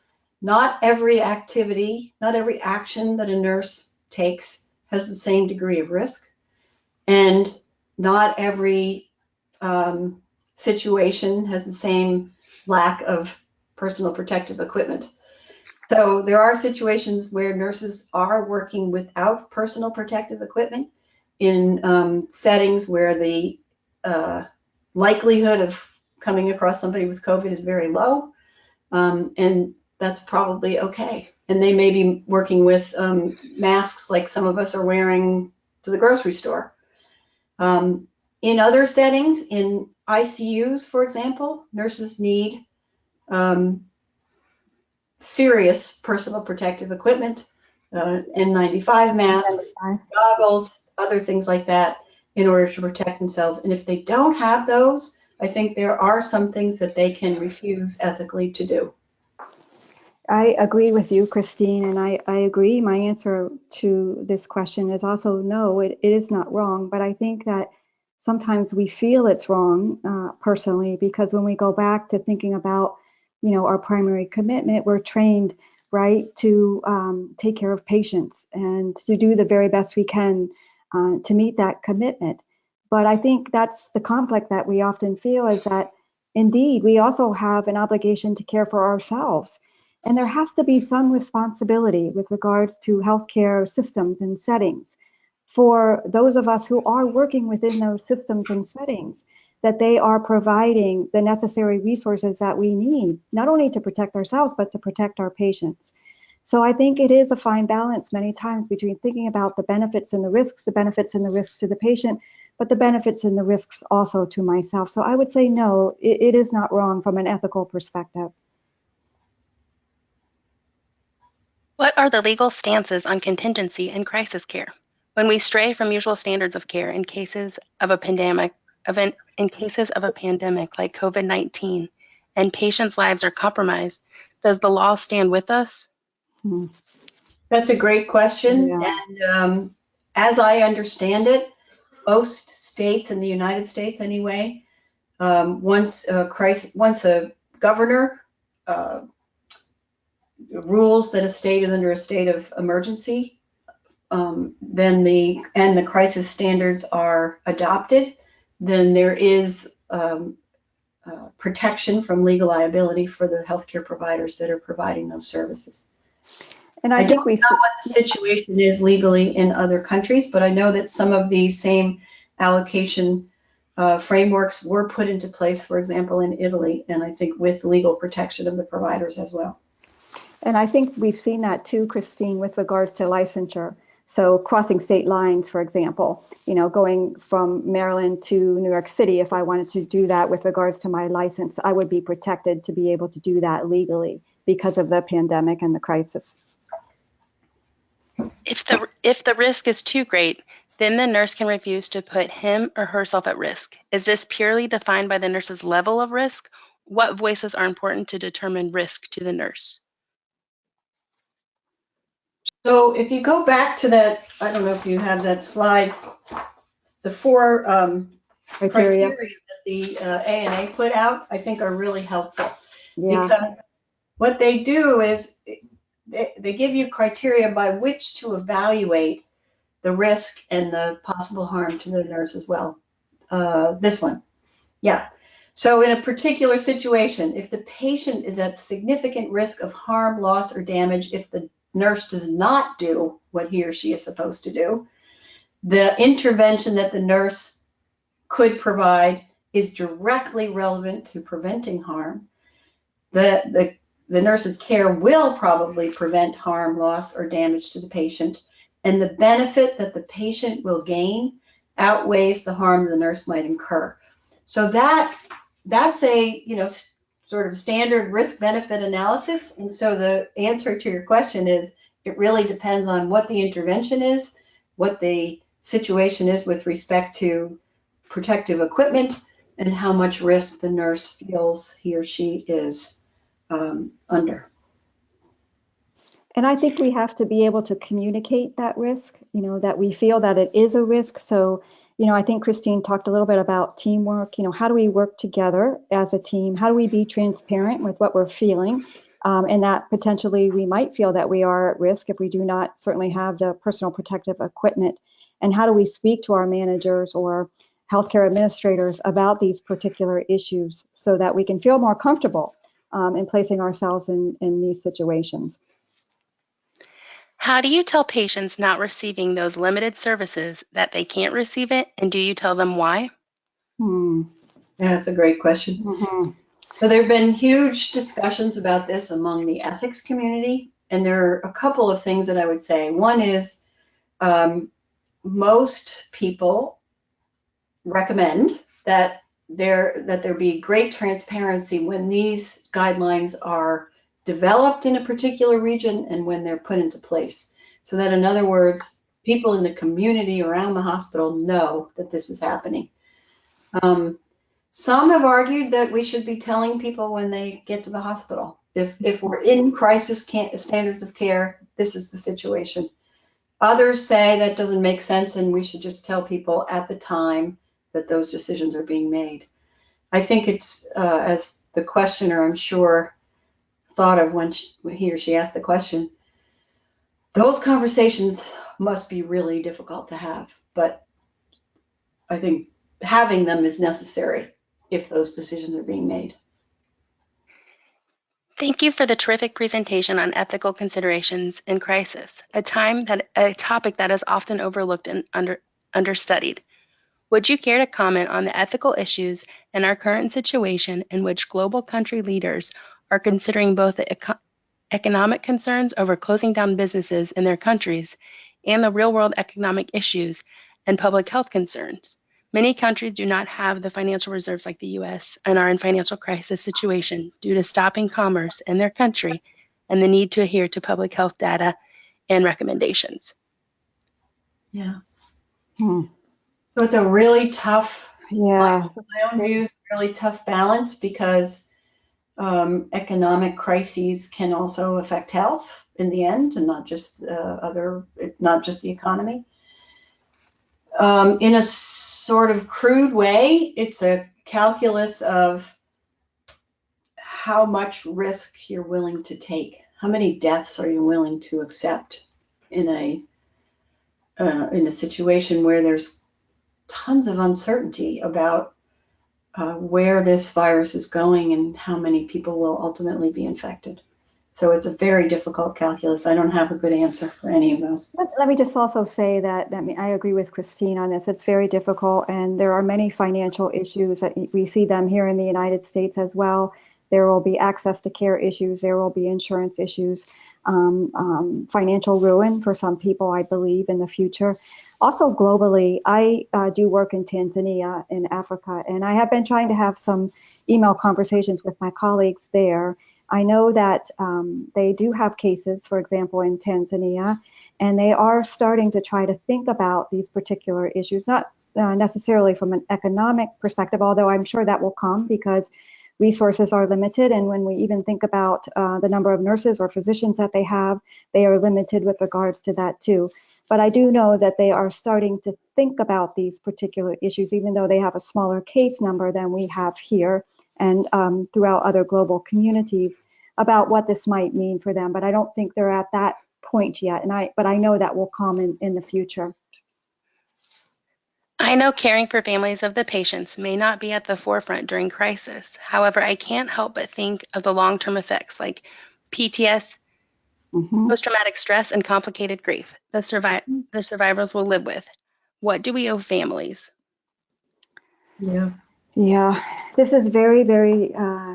not every activity, not every action that a nurse takes has the same degree of risk. And not every situation has the same lack of personal protective equipment. So there are situations where nurses are working without personal protective equipment in settings where the likelihood of coming across somebody with COVID is very low, and that's probably okay. And they may be working with masks like some of us are wearing to the grocery store. In other settings, in ICUs, for example, nurses need serious personal protective equipment, N95 masks, goggles, other things like that in order to protect themselves. And if they don't have those, I think there are some things that they can refuse ethically to do. I agree with you, Christine, and I agree. My answer to this question is also no, it is not wrong. But I think that sometimes we feel it's wrong personally, because when we go back to thinking about, our primary commitment, we're trained, right, to take care of patients and to do the very best we can to meet that commitment. But I think that's the conflict that we often feel, is that indeed we also have an obligation to care for ourselves. And there has to be some responsibility with regards to healthcare systems and settings for those of us who are working within those systems and settings, that they are providing the necessary resources that we need, not only to protect ourselves, but to protect our patients. So I think it is a fine balance many times between thinking about the benefits and the risks to the patient, but the benefits and the risks also to myself. So I would say no, it is not wrong from an ethical perspective. What are the legal stances on contingency and crisis care? When we stray from usual standards of care in cases of a pandemic, in cases of a pandemic like COVID-19, and patients' lives are compromised, does the law stand with us? That's a great question. Yeah. And as I understand it, most states in the United States anyway, once a governor rules that a state is under a state of emergency, then the crisis standards are adopted, then there is protection from legal liability for the healthcare providers that are providing those services. And I I think don't know what the situation is legally in other countries, but I know that some of these same allocation frameworks were put into place, for example, in Italy, and I think with legal protection of the providers as well. And I think we've seen that too, Christine, with regards to licensure. So crossing state lines, for example, going from Maryland to New York City, if I wanted to do that with regards to my license, I would be protected to be able to do that legally because of the pandemic and the crisis. If the risk is too great, then the nurse can refuse to put him or herself at risk. Is this purely defined by the nurse's level of risk? What voices are important to determine risk to the nurse? So if you go back to that, I don't know if you have that slide, the four criteria that the ANA put out, I think are really helpful. Yeah. Because what they do is they give you criteria by which to evaluate the risk and the possible harm to the nurse as well. This one, yeah. So in a particular situation, if the patient is at significant risk of harm, loss, or damage, if the nurse does not do what he or she is supposed to do, the intervention that the nurse could provide is directly relevant to preventing harm. The nurse's care will probably prevent harm, loss, or damage to the patient, and the benefit that the patient will gain outweighs the harm the nurse might incur. So that's a sort of standard risk-benefit analysis. And so the answer to your question is it really depends on what the intervention is, what the situation is with respect to protective equipment, and how much risk the nurse feels he or she is under. And I think we have to be able to communicate that risk, that we feel that it is a risk. So, I think Christine talked a little bit about teamwork. How do we work together as a team? How do we be transparent with what we're feeling? And that potentially we might feel that we are at risk if we do not certainly have the personal protective equipment. And how do we speak to our managers or healthcare administrators about these particular issues so that we can feel more comfortable in placing ourselves in these situations? How do you tell patients not receiving those limited services that they can't receive it, and do you tell them why? Yeah, that's a great question. Mm-hmm. So there have been huge discussions about this among the ethics community, and there are a couple of things that I would say. One is most people recommend that there be great transparency when these guidelines are developed in a particular region and when they're put into place. So that, in other words, people in the community around the hospital know that this is happening. Some have argued that we should be telling people when they get to the hospital. If we're in crisis standards of care, this is the situation. Others say that doesn't make sense and we should just tell people at the time that those decisions are being made. I think it's, as the questioner, I'm sure, thought of when he or she asked the question, those conversations must be really difficult to have, but I think having them is necessary if those decisions are being made. Thank you for the terrific presentation on ethical considerations in crisis, a topic that is often overlooked and understudied. Would you care to comment on the ethical issues in our current situation in which global country leaders are considering both the economic concerns over closing down businesses in their countries and the real-world economic issues and public health concerns? Many countries do not have the financial reserves like the U.S. and are in financial crisis situation due to stopping commerce in their country and the need to adhere to public health data and recommendations. Yeah. So it's a really tough, Yeah. my own views, really tough balance because economic crises can also affect health in the end, and not just the economy. In a sort of crude way, it's a calculus of how much risk you're willing to take. How many deaths are you willing to accept in a situation where there's tons of uncertainty about where this virus is going and how many people will ultimately be infected. So it's a very difficult calculus. I don't have a good answer for any of those. Let me just also say that, I agree with Christine on this. It's very difficult, and there are many financial issues that we see them here in the United States as well. There will be access to care issues. There will be insurance issues, financial ruin for some people, I believe, in the future. Also globally, I do work in Tanzania in Africa, and I have been trying to have some email conversations with my colleagues there. I know that they do have cases, for example, in Tanzania, and they are starting to try to think about these particular issues, not necessarily from an economic perspective, although I'm sure that will come because resources are limited. And when we even think about the number of nurses or physicians that they have, they are limited with regards to that too. But I do know that they are starting to think about these particular issues, even though they have a smaller case number than we have here and throughout other global communities, about what this might mean for them. But I don't think they're at that point yet. But I know that will come in the future. I know caring for families of the patients may not be at the forefront during crisis. However, I can't help but think of the long-term effects like PTS, post-traumatic stress, and complicated grief the survivors will live with. What do we owe families? Yeah, this is very, very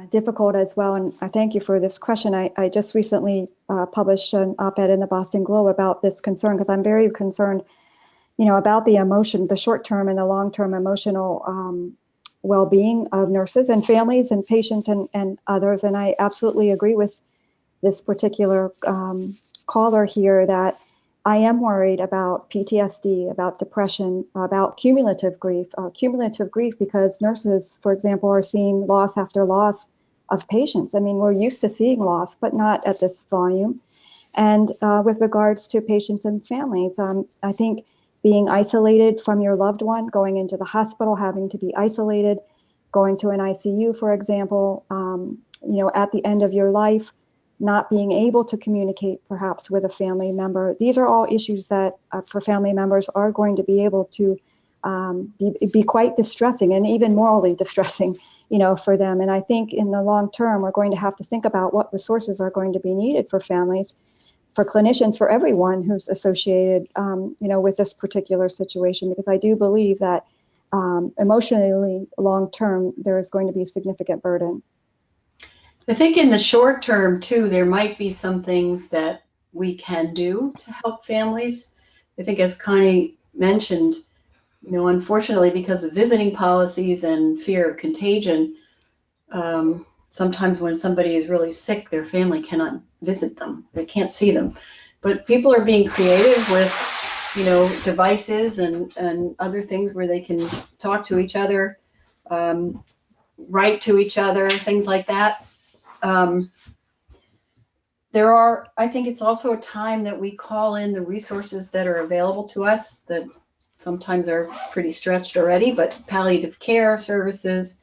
difficult as well. And I thank you for this question. I just recently published an op-ed in the Boston Globe about this concern because I'm very concerned about the emotion, the short-term and the long-term emotional well-being of nurses and families and patients and others. And I absolutely agree with this particular caller here that I am worried about PTSD, about depression, about cumulative grief because nurses, for example, are seeing loss after loss of patients. I mean, we're used to seeing loss, but not at this volume. And with regards to patients and families, I think being isolated from your loved one, going into the hospital, having to be isolated, going to an ICU, for example, at the end of your life, not being able to communicate perhaps with a family member. These are all issues that for family members are going to be able to be quite distressing and even morally distressing, for them. And I think in the long term, we're going to have to think about what resources are going to be needed for families, for clinicians, for everyone who's associated, with this particular situation, because I do believe that emotionally, long term, there is going to be a significant burden. I think in the short term too, there might be some things that we can do to help families. I think as Connie mentioned, unfortunately, because of visiting policies and fear of contagion, sometimes when somebody is really sick, their family cannot visit them. They can't see them. But people are being creative with, devices and other things where they can talk to each other, write to each other, things like that. I think it's also a time that we call in the resources that are available to us that sometimes are pretty stretched already, but palliative care services,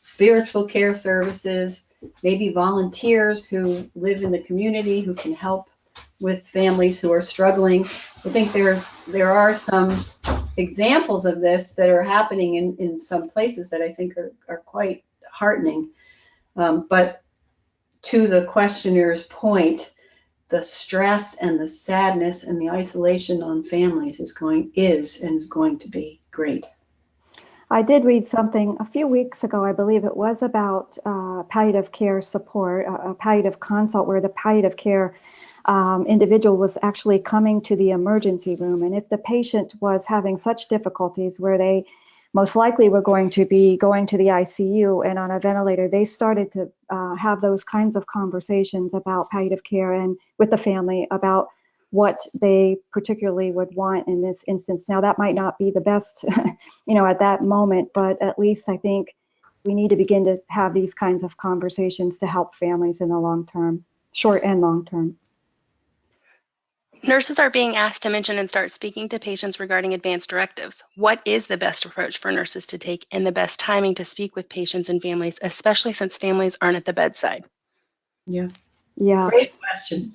spiritual care services, maybe volunteers who live in the community who can help with families who are struggling. I think there are some examples of this that are happening in some places that I think are quite heartening. But to the questioner's point, the stress and the sadness and the isolation on families is going to be great. I did read something a few weeks ago, I believe it was about palliative care support, a palliative consult where the palliative care individual was actually coming to the emergency room. And if the patient was having such difficulties where they most likely were going to be going to the ICU and on a ventilator, they started to have those kinds of conversations about palliative care and with the family about what they particularly would want in this instance. Now, that might not be the best, at that moment, but at least I think we need to begin to have these kinds of conversations to help families in the long term, short and long term. Nurses are being asked to mention and start speaking to patients regarding advanced directives. What is the best approach for nurses to take and the best timing to speak with patients and families, especially since families aren't at the bedside? Yeah. Yeah. Great question.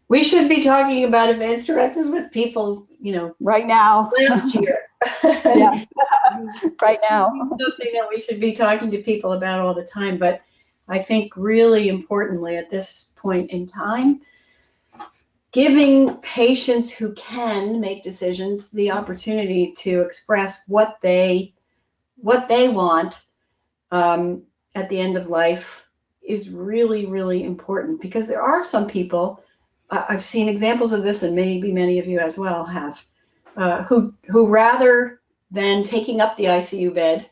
We should be talking about advanced directives with people, right now. Last year. Yeah. Right now. Something that we should be talking to people about all the time. But I think really importantly at this point in time, giving patients who can make decisions the opportunity to express what they want at the end of life is really, really important, because there are some people, I've seen examples of this, and maybe many of you as well have, who rather than taking up the ICU bed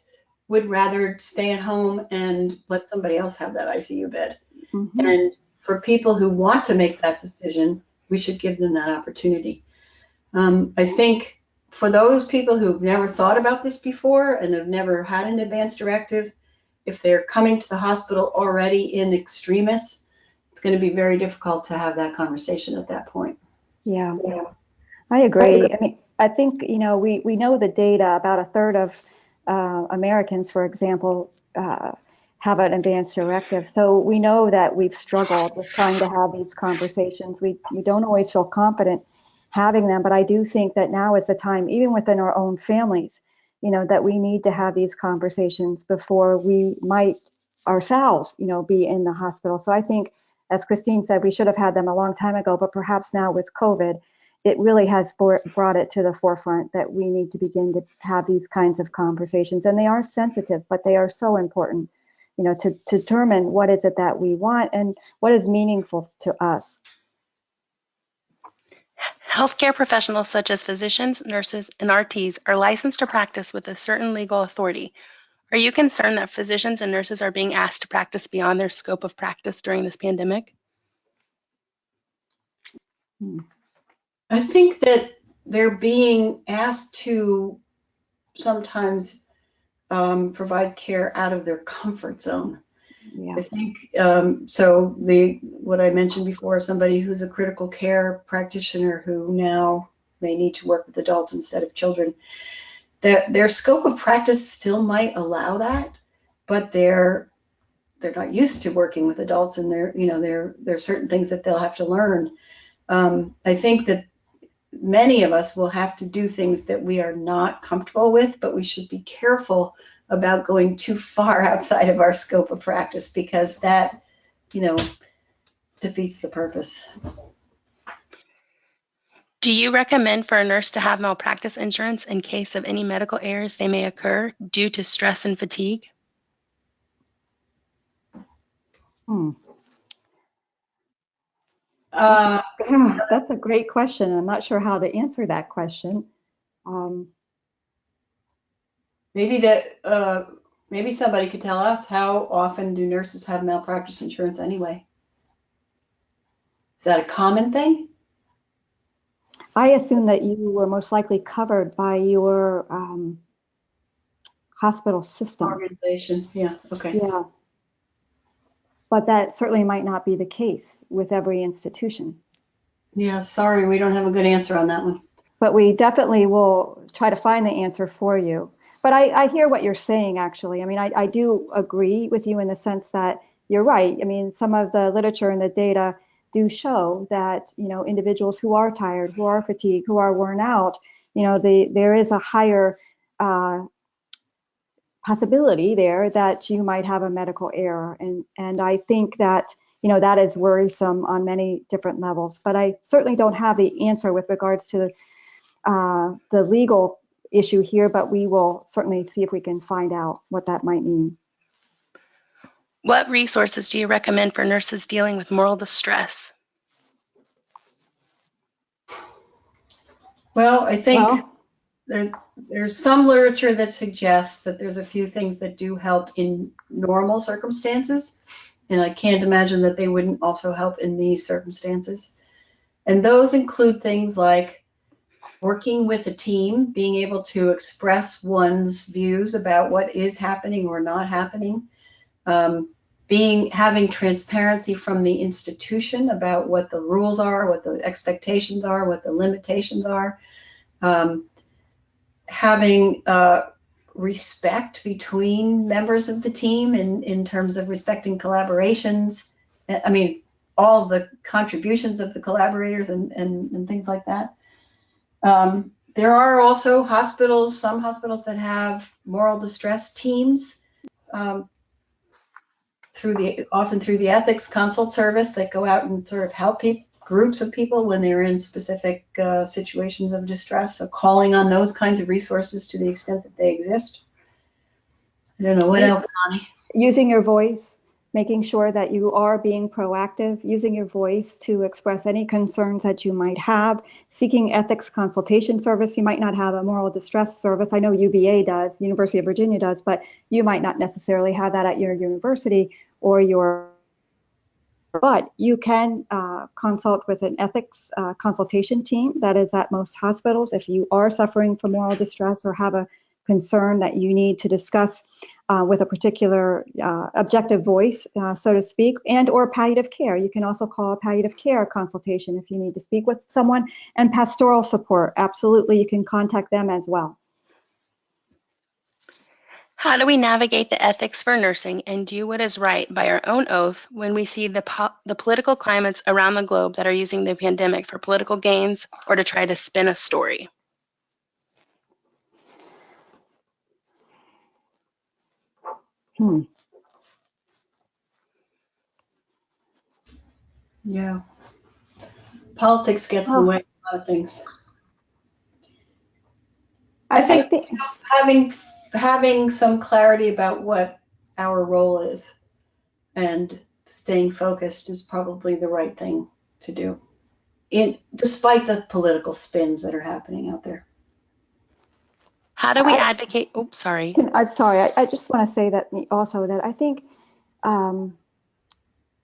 would rather stay at home and let somebody else have that ICU bed. Mm-hmm. And for people who want to make that decision, we should give them that opportunity. I think for those people who've never thought about this before and have never had an advanced directive, if they're coming to the hospital already in extremis, it's going to be very difficult to have that conversation at that point. Yeah. I agree. I mean, I think, we know the data, about a third of Americans, for example, have an advanced directive. So we know that we've struggled with trying to have these conversations. We don't always feel confident having them, but I do think that now is the time, even within our own families, that we need to have these conversations before we might ourselves, be in the hospital. So I think, as Christine said, we should have had them a long time ago, but perhaps now with COVID, it really has brought it to the forefront that we need to begin to have these kinds of conversations. And they are sensitive, but they are so important, to determine what is it that we want and what is meaningful to us. Healthcare professionals such as physicians, nurses, and RTs are licensed to practice with a certain legal authority. Are you concerned that physicians and nurses are being asked to practice beyond their scope of practice during this pandemic? I think that they're being asked to sometimes provide care out of their comfort zone. Yeah. I think so. What I mentioned before, somebody who's a critical care practitioner who now may need to work with adults instead of children, their scope of practice still might allow that, but they're not used to working with adults, and there are certain things that they'll have to learn. I think that many of us will have to do things that we are not comfortable with, but we should be careful about going too far outside of our scope of practice, because that, defeats the purpose. Do you recommend for a nurse to have malpractice insurance in case of any medical errors they may occur due to stress and fatigue? That's a great question. I'm not sure how to answer that question. Maybe somebody could tell us, how often do nurses have malpractice insurance anyway? Is that a common thing? I assume that you were most likely covered by your hospital system. Organization, yeah, okay. Yeah. but that certainly might not be the case with every institution. Yeah, sorry, we don't have a good answer on that one. But we definitely will try to find the answer for you. But I hear what you're saying, actually. I mean, I do agree with you in the sense that you're right. I mean, some of the literature and the data do show that, individuals who are tired, who are fatigued, who are worn out, there is a higher possibility there that you might have a medical error. And I think that, that is worrisome on many different levels. But I certainly don't have the answer with regards to the legal issue here, but we will certainly see if we can find out what that might mean. What resources do you recommend for nurses dealing with moral distress? Well, I think there's some literature that suggests that there's a few things that do help in normal circumstances, and I can't imagine that they wouldn't also help in these circumstances. And those include things like working with a team, being able to express one's views about what is happening or not happening, having transparency from the institution about what the rules are, what the expectations are, what the limitations are, having respect between members of the team in terms of respecting collaborations. I mean, all the contributions of the collaborators and things like that. There are also some hospitals that have moral distress teams, often through the ethics consult service, that go out and sort of help groups of people when they're in specific situations of distress. So calling on those kinds of resources to the extent that they exist. I don't know, what else, Connie? Using your voice, making sure that you are being proactive, using your voice to express any concerns that you might have, seeking ethics consultation service. You might not have a moral distress service. I know UVA does, University of Virginia does, but you might not necessarily have that at your university but you can consult with an ethics consultation team that is at most hospitals if you are suffering from moral distress or have a concern that you need to discuss with a particular objective voice, so to speak, and or palliative care. You can also call a palliative care consultation if you need to speak with someone, and pastoral support. Absolutely, you can contact them as well. How do we navigate the ethics for nursing and do what is right by our own oath when we see the political climates around the globe that are using the pandemic for political gains or to try to spin a story? Yeah. Politics gets in the way of a lot of things. I think having some clarity about what our role is and staying focused is probably the right thing to do, despite the political spins that are happening out there. How do we advocate? Oops, sorry. I'm sorry. I just want to say that also that I think,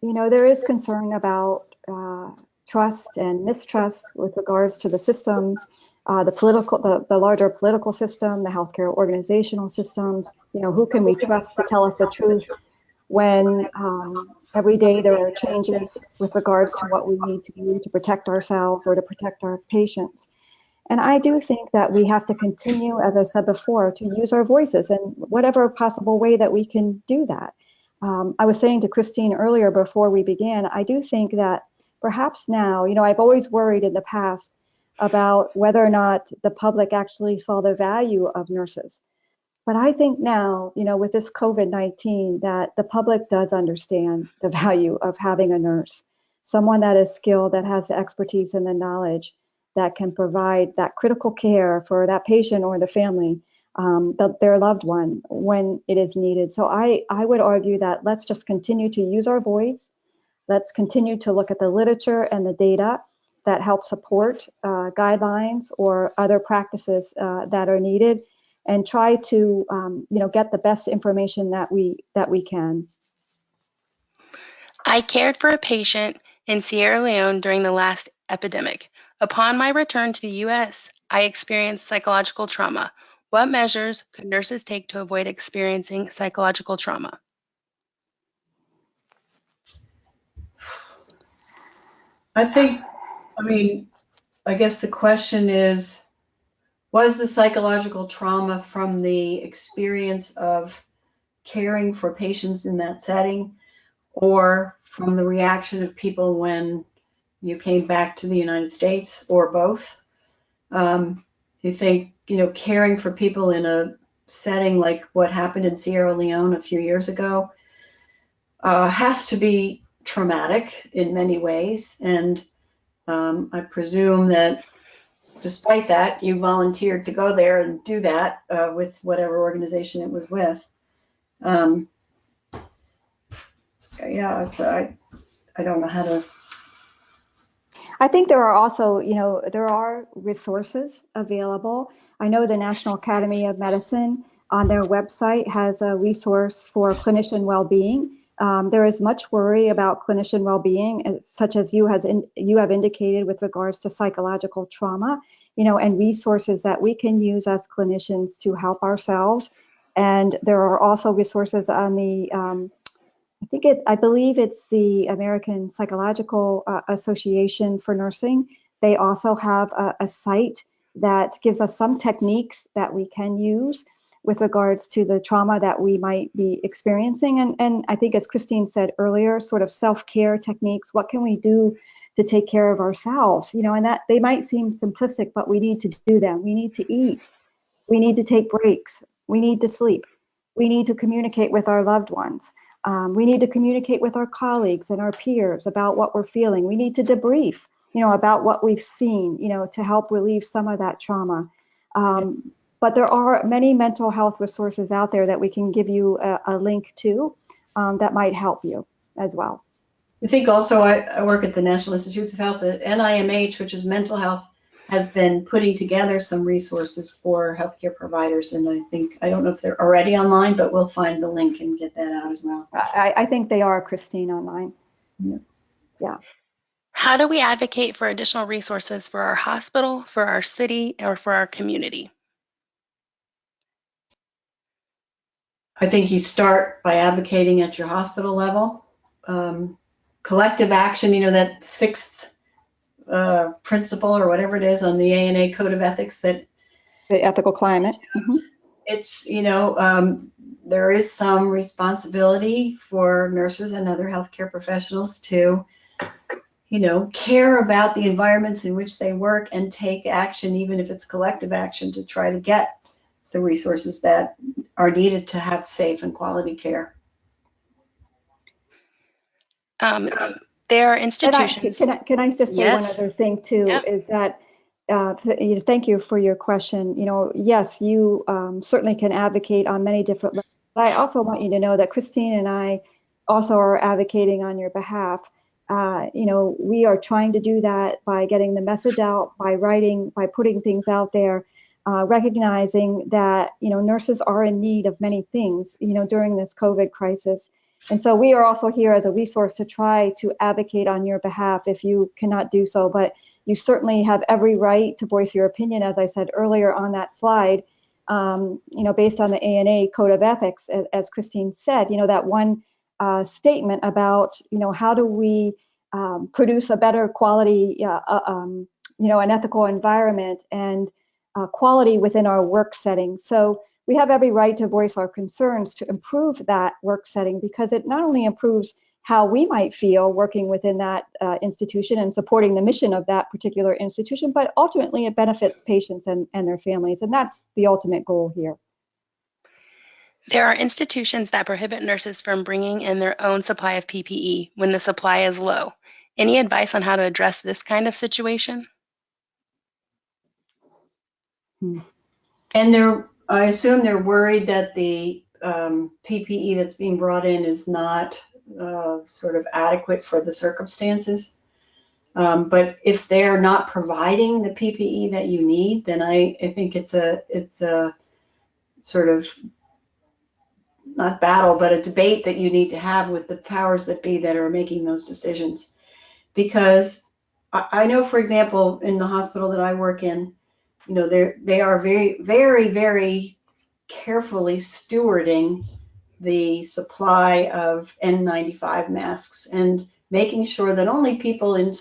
there is concern about trust and mistrust with regards to the system, the larger political system, the healthcare organizational systems. Who can we trust to tell us the truth when every day there are changes with regards to what we need to do to protect ourselves or to protect our patients. And I do think that we have to continue, as I said before, to use our voices in whatever possible way that we can do that. I was saying to Christine earlier before we began, I do think that perhaps now, I've always worried in the past about whether or not the public actually saw the value of nurses. But I think now, with this COVID-19, that the public does understand the value of having a nurse, someone that is skilled, that has the expertise and the knowledge that can provide that critical care for that patient or the family, their loved one, when it is needed. So I would argue that let's just continue to use our voice. Let's continue to look at the literature and the data that help support guidelines or other practices that are needed, and try to get the best information that we can. I cared for a patient in Sierra Leone during the last epidemic. Upon my return to the U.S., I experienced psychological trauma. What measures could nurses take to avoid experiencing psychological trauma? I guess the question is, was the psychological trauma from the experience of caring for patients in that setting, or from the reaction of people when you came back to the United States, or both? You think, caring for people in a setting like what happened in Sierra Leone a few years ago has to be traumatic in many ways. And I presume that despite that, you volunteered to go there and do that with whatever organization it was with. I don't know how to. I think there are also, there are resources available. I know the National Academy of Medicine on their website has a resource for clinician well-being. There is much worry about clinician well-being, such as you have indicated with regards to psychological trauma, and resources that we can use as clinicians to help ourselves. And there are also resources on the I believe it's the American Psychological Association for Nursing. They also have a site that gives us some techniques that we can use with regards to the trauma that we might be experiencing. And I think, as Christine said earlier, sort of self-care techniques. What can we do to take care of ourselves? And that they might seem simplistic, but we need to do them. We need to eat. We need to take breaks. We need to sleep. We need to communicate with our loved ones. We need to communicate with our colleagues and our peers about what we're feeling. We need to debrief, about what we've seen, to help relieve some of that trauma. But there are many mental health resources out there that we can give you a link to that might help you as well. I think also I work at the National Institutes of Health. The NIMH, which is mental health, has been putting together some resources for healthcare providers. And I don't know if they're already online, but we'll find the link and get that out as well. I think they are, Christine, online. Yeah. How do we advocate for additional resources for our hospital, for our city, or for our community? I think you start by advocating at your hospital level. Collective action, that sixth principle or whatever it is on the ANA Code of Ethics, that the ethical climate. Mm-hmm. It's, there is some responsibility for nurses and other healthcare professionals to, care about the environments in which they work and take action, even if it's collective action, to try to get the resources that are needed to have safe and quality care. There are institutions. Can I just say Yes. one other thing too? Yep. Is that thank you for your question. Yes, you certainly can advocate on many different levels. But I also want you to know that Christine and I also are advocating on your behalf. We are trying to do that by getting the message out, by writing, by putting things out there, recognizing that nurses are in need of many things during this COVID crisis. And so we are also here as a resource to try to advocate on your behalf if you cannot do so. But you certainly have every right to voice your opinion, as I said earlier on that slide, based on the ANA Code of Ethics, as Christine said, that one statement about, how do we produce a better quality, an ethical environment and quality within our work setting. So we have every right to voice our concerns to improve that work setting, because it not only improves how we might feel working within that institution and supporting the mission of that particular institution, but ultimately it benefits patients and their families. And that's the ultimate goal here. There are institutions that prohibit nurses from bringing in their own supply of PPE when the supply is low. Any advice on how to address this kind of situation? And I assume they're worried that the PPE that's being brought in is not sort of adequate for the circumstances. But if they're not providing the PPE that you need, then I think it's a sort of, not battle, but a debate that you need to have with the powers that be that are making those decisions. Because I know, for example, in the hospital that I work in, they are very, very, very carefully stewarding the supply of N95 masks and making sure that only people in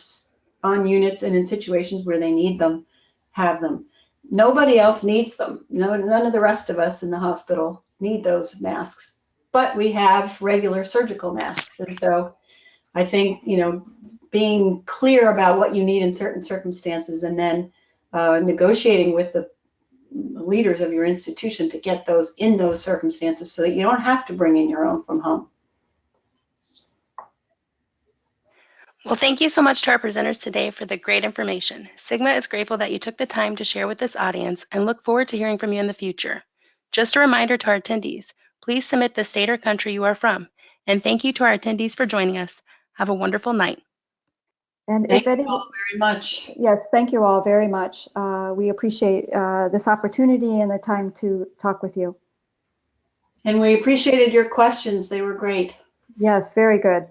on units and in situations where they need them, have them. Nobody else needs them. None of the rest of us in the hospital need those masks, but we have regular surgical masks. And so I think, being clear about what you need in certain circumstances and then negotiating with the leaders of your institution to get those in those circumstances so that you don't have to bring in your own from home. Well, thank you so much to our presenters today for the great information. Sigma is grateful that you took the time to share with this audience and look forward to hearing from you in the future. Just a reminder to our attendees, please submit the state or country you are from. And thank you to our attendees for joining us. Have a wonderful night. And Thank if any, you all very much. yes, thank you all very much. We appreciate this opportunity and the time to talk with you. And we appreciated your questions. They were great. Yes, very good.